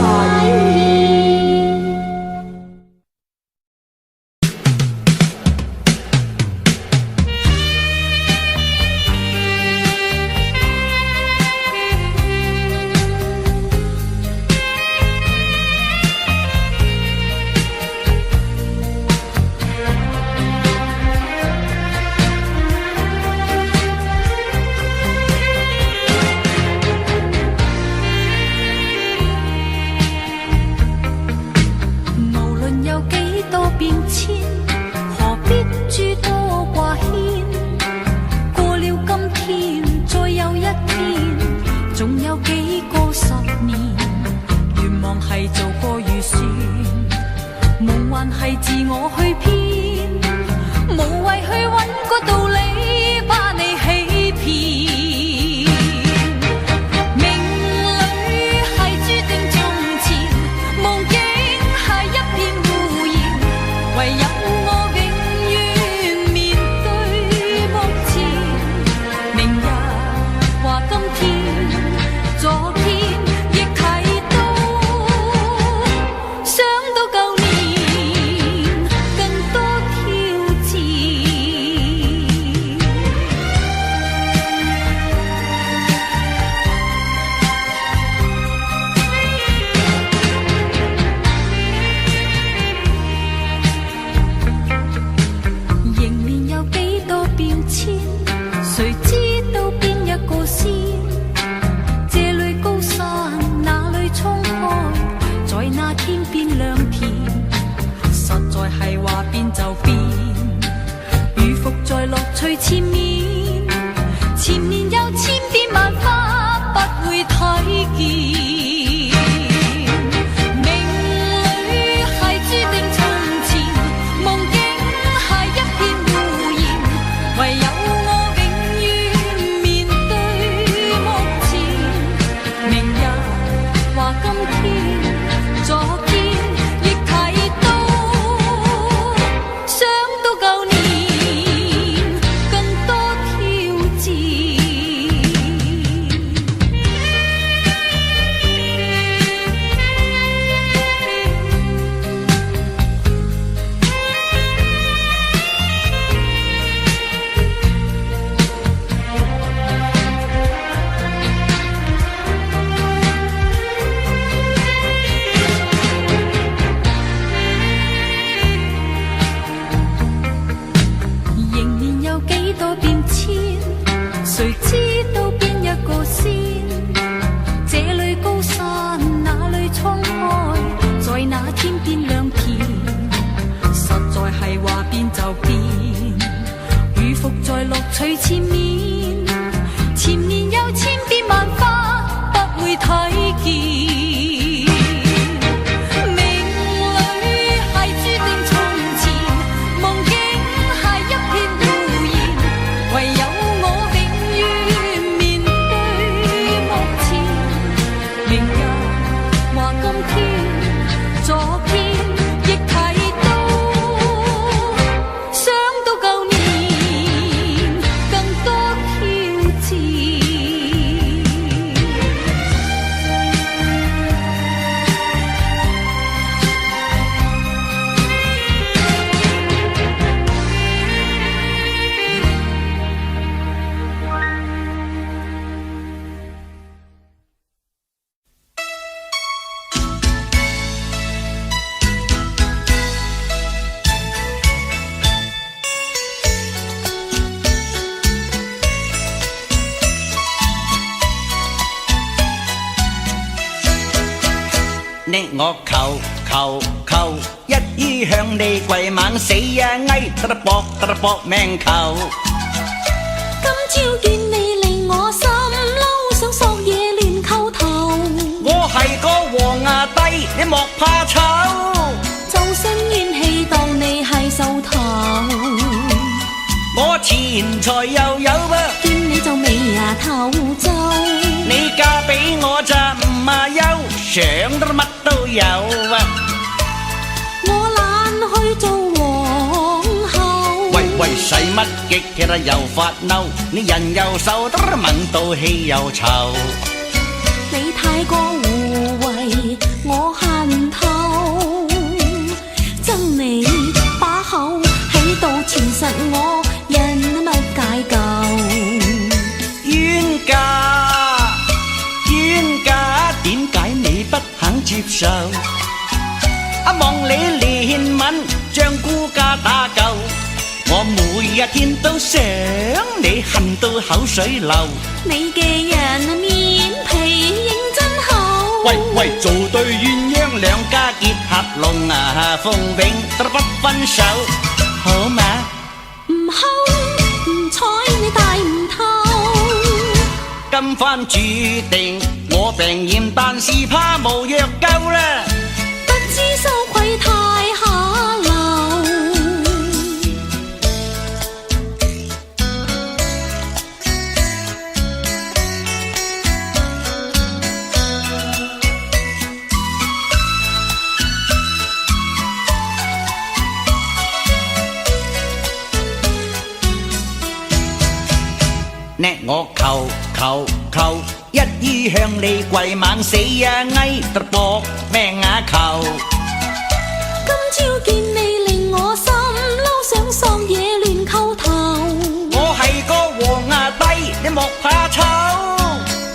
你我求求求，一於向你跪晚死啊！翳得搏命求。今朝見你令我心嬲，想你莫怕醜。就生怨氣當你係獸頭，我錢財又有噃，見你就尾牙頭皺。你嫁俾我就唔啊憂，想得乜都有啊！我懶去做皇后。喂，使乜激氣啦又發嬲？你人又瘦得聞到氣又臭。你太過護衛，我恨透。憎你把口喺度纏實我，人乜解救？冤家，冤家，點解你不肯接受？望你憐憫，將孤家打救。我每一天都想你，恨到口水流。你嘅人面皮認真厚。喂，做對鴛鴦兩家結合龍啊鳳永都不分手，好嗎？唔睺唔睬你大唔透。今番注定我病厭，但是怕無藥救啦。不知羞愧太下流。叻我求，一於向你跪猛死啊！翳得搏命啊求！今朝見你令我心嬲，想喪野亂叩頭。我係個黃牙帝，你莫怕醜。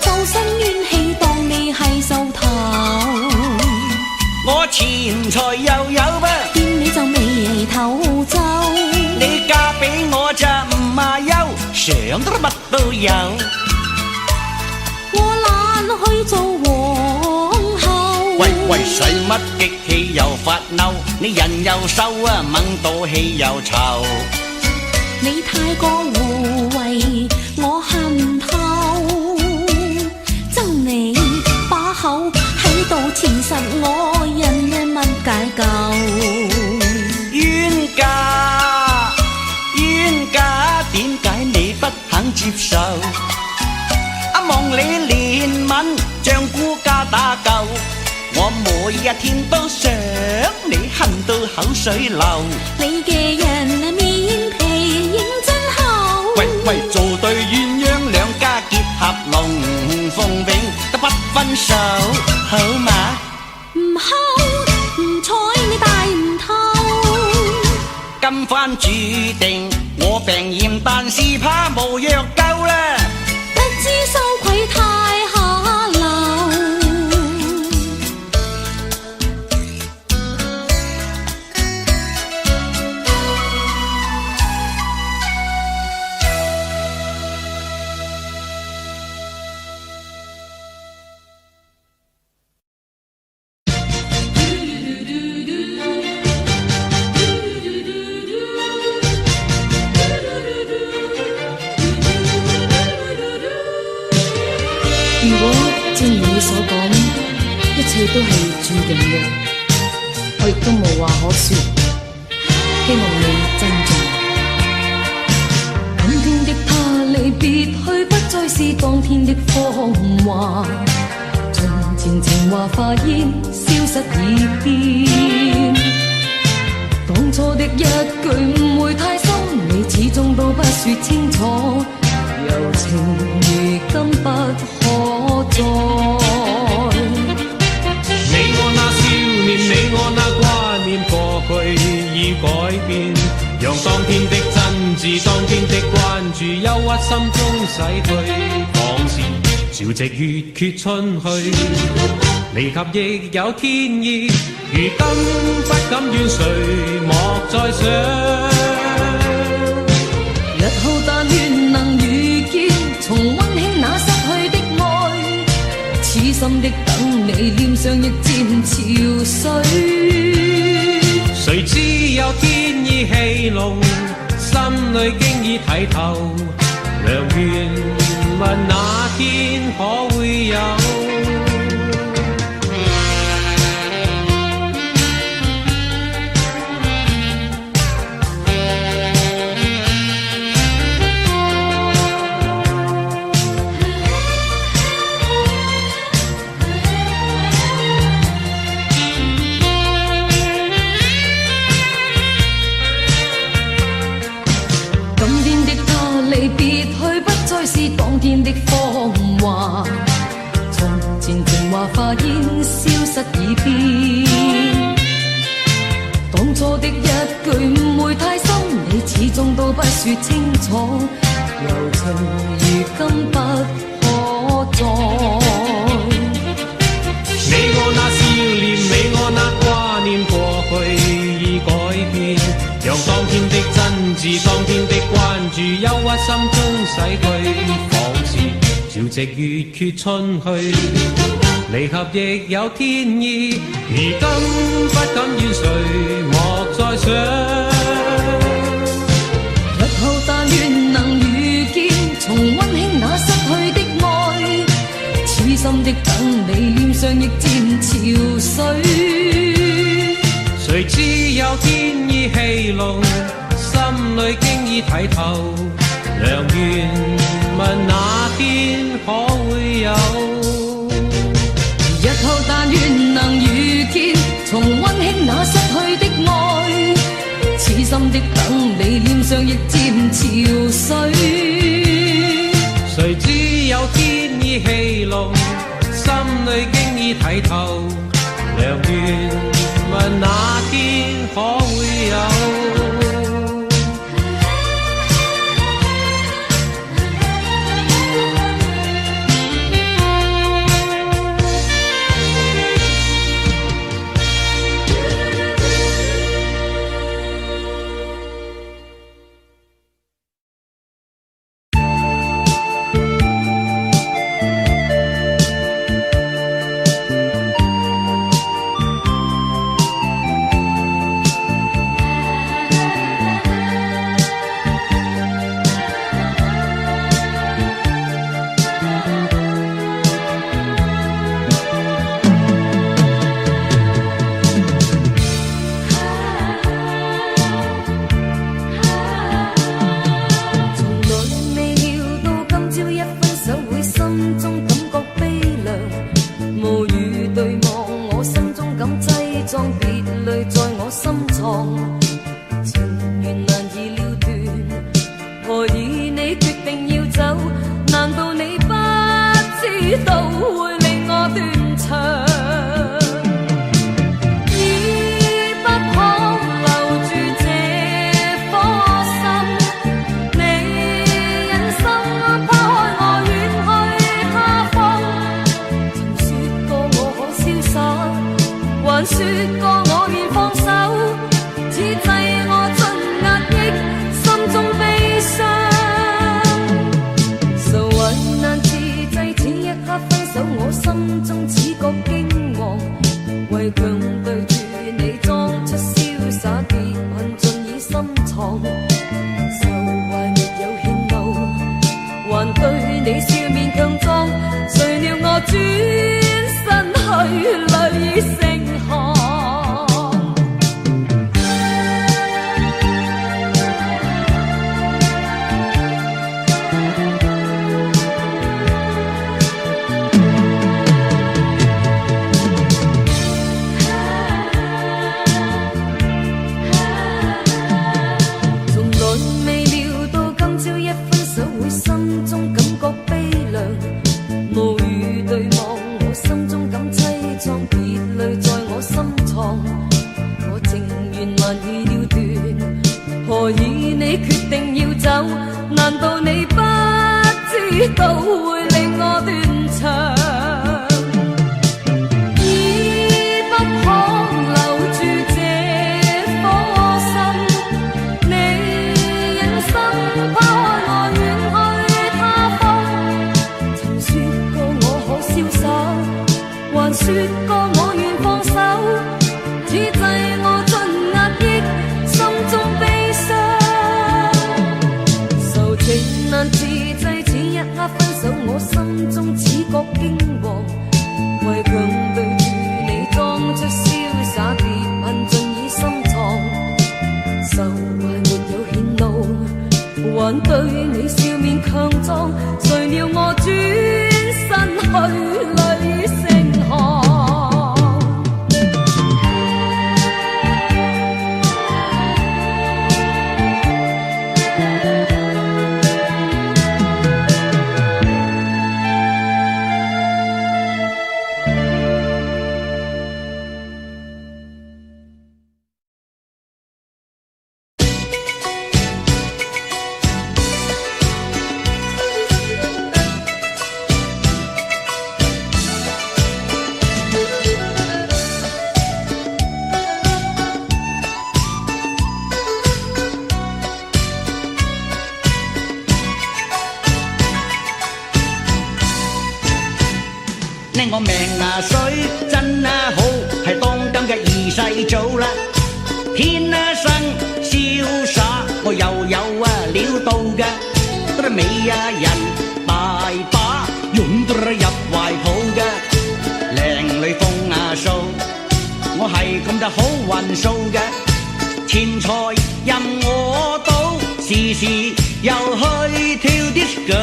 就生怨氣當你係獸頭，我錢財又有噃，見你就眉頭皺。你嫁俾我就唔啊憂，想得乜都有。我懶去做皇后。喂，使乜激氣又發嬲？你人又瘦啊，掹到氣又臭。你太過護衛，我恨透。憎你把口喺度纏實我，人嘅乜解救？冤家，冤家，點解你不肯接受？望你憐憫，將孤家打救。我每一天都想你，恨到口水流。你嘅人面皮認真厚。喂，做對鴛鴦兩家結合龍鳳永都不分手，好嗎？唔睺唔睬你大唔透。今番注定我病厭，但是怕無藥救啦。不知羞愧太下流。如果正如你所講，一切都係注定嘅，我亦都無話可說。希望你珍重。今天的他離別去，不再是當天的芳華，盡前情話化煙，消失已變。當初的一句誤會太深，你始終都不說清楚。柔情如今不可再。你我那少年，你我那掛念，過去已改變，讓當天的真摯，當天的關注，憂鬱心中洗去。往事潮汐月缺春去，離合亦有天意，如今不敢怨誰，莫再想。日後但願能遇見，重溫馨那失去的愛，痴心的等你，臉上亦漸潮水。誰知有天意戲弄，心裏經已睇透，良緣問哪天可會有？前情话化烟消失已变。当初的一句误会太深，你始终都不说清楚，柔情如今不可再。你我那少年，你我那挂念，过去已改变，让當天的真摯，當天的關注，憂鬱心中洗去，仿似潮汐月缺春去。離合亦有天意，而今不敢怨誰，莫再想。日後但願能遇見，重溫馨那失去的愛，痴心的等你，臉上亦漸潮水。誰知有天意戲弄，心裏經已睇透，良緣問那天可會有？日後但願能遇見，重溫馨那失去的愛，痴心的等你，臉上亦漸潮水。誰知有天意戲弄，心裏經已睇透，良緣問那天可會有？呢我命啊水真啊好，係當今嘅二世祖啦。天啊生瀟灑，我又有料到嘅，嗰啲美人大把，擁到入懷抱嘅，靚女風啊數，我係咁就好運數嘅，錢財任我賭，時時又去跳 disco，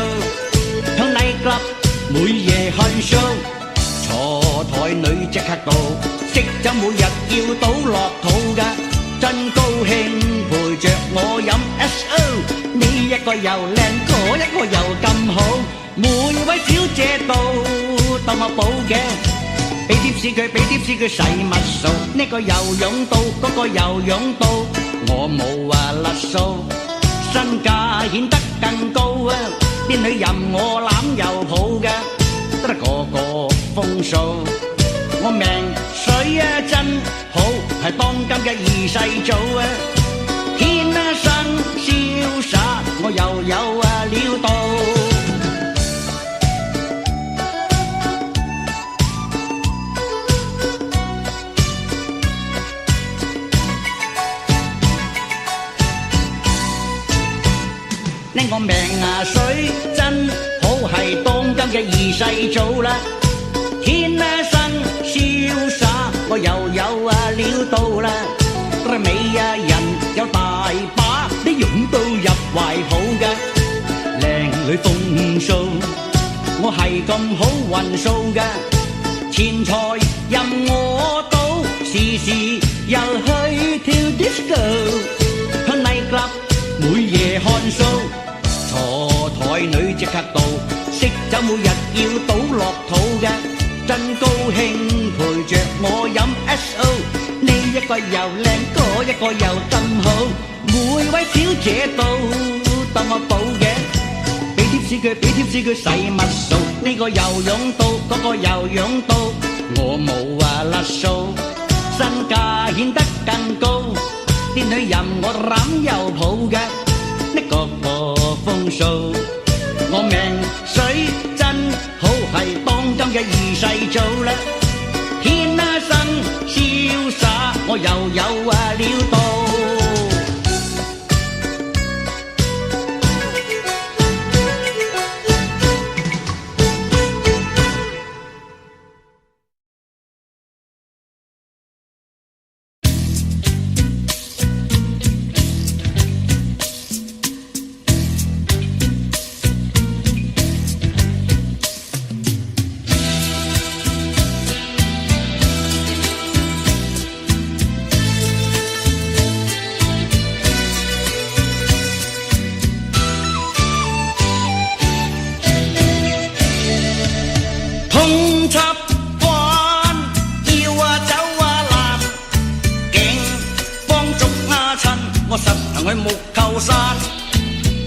向night club每夜看 show， 坐台女即刻到，識咗每日要倒落肚嘅，真高興陪着我飲 SO， 你一個又靚，嗰一個又咁好，每位小姐到當我寶嘅，俾貼士佢，俾貼士佢使乜數？呢個又湧到，嗰個又湧到，我冇甩數，身價顯得更高啊！啲女任我攬又抱嘅，得個個風數。我命水啊真好，係當今嘅二世祖啊！天啊生瀟灑，我又有料到。呢我命啊水真好，係當今嘅二世祖啦。天啊生瀟灑，我又有料到啦。啲美人有大把，你擁到入懷抱嘅，靚女風數，我係咁好運數嘅，錢財任我賭，時時又去跳 disco， 去 night club 每夜看 show。坐台女即刻到，識酒每日要倒落肚嘅，真高興陪着我飲 SO， 呢一個又靚，嗰一個又咁好，每位小姐到當我寶嘅，俾貼士佢，俾貼士佢使乜數？呢個又湧到，嗰個又湧到，我冇甩數，身價顯得更高，啲女任我攬又抱嘅。呢個風數，我命水真好，係當今嘅二世祖啦。天啊生瀟灑，我又有料到。去木球山，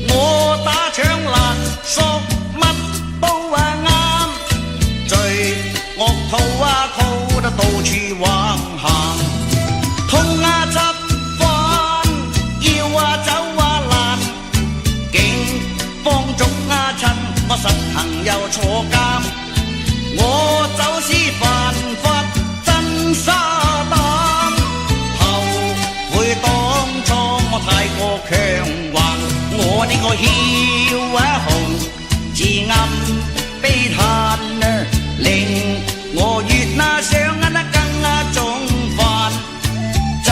我打槍爛索乜都啱，最惡套套得到處橫行，痛執翻要走爛，警方捉親，我實行又坐監，我走私犯法真沙膽，後悔當初我太過強橫，我呢個梟雄自暗悲嘆，令我越想更重犯，就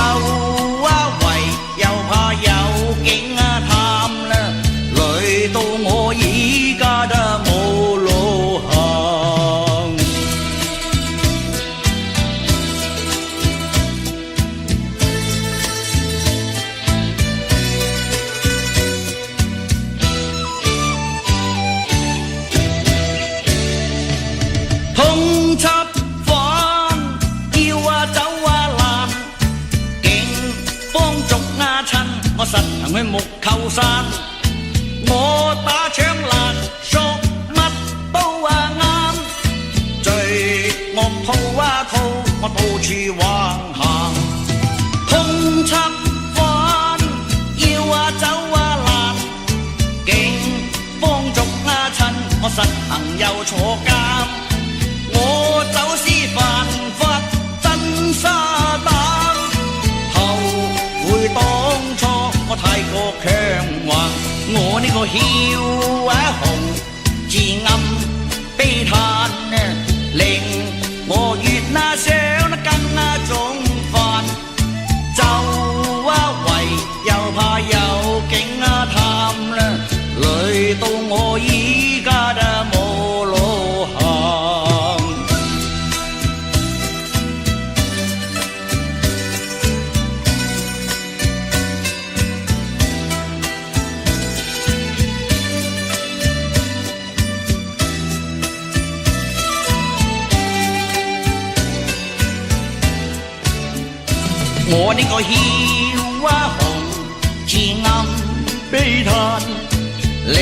為又怕有警探，累到我依家都冇路行。通緝犯要走爛，警方捉親，我實行去木球山，我打槍爛索乜都啱，最惡套我到處橫行，通緝犯要走爛，警方捉親，我實行又坐監，我個囂紅自暗悲嘆，令我越想得更重煩。周圍又怕有警探，累到我依家都冇路行。我呢個囂紅自暗悲嘆，令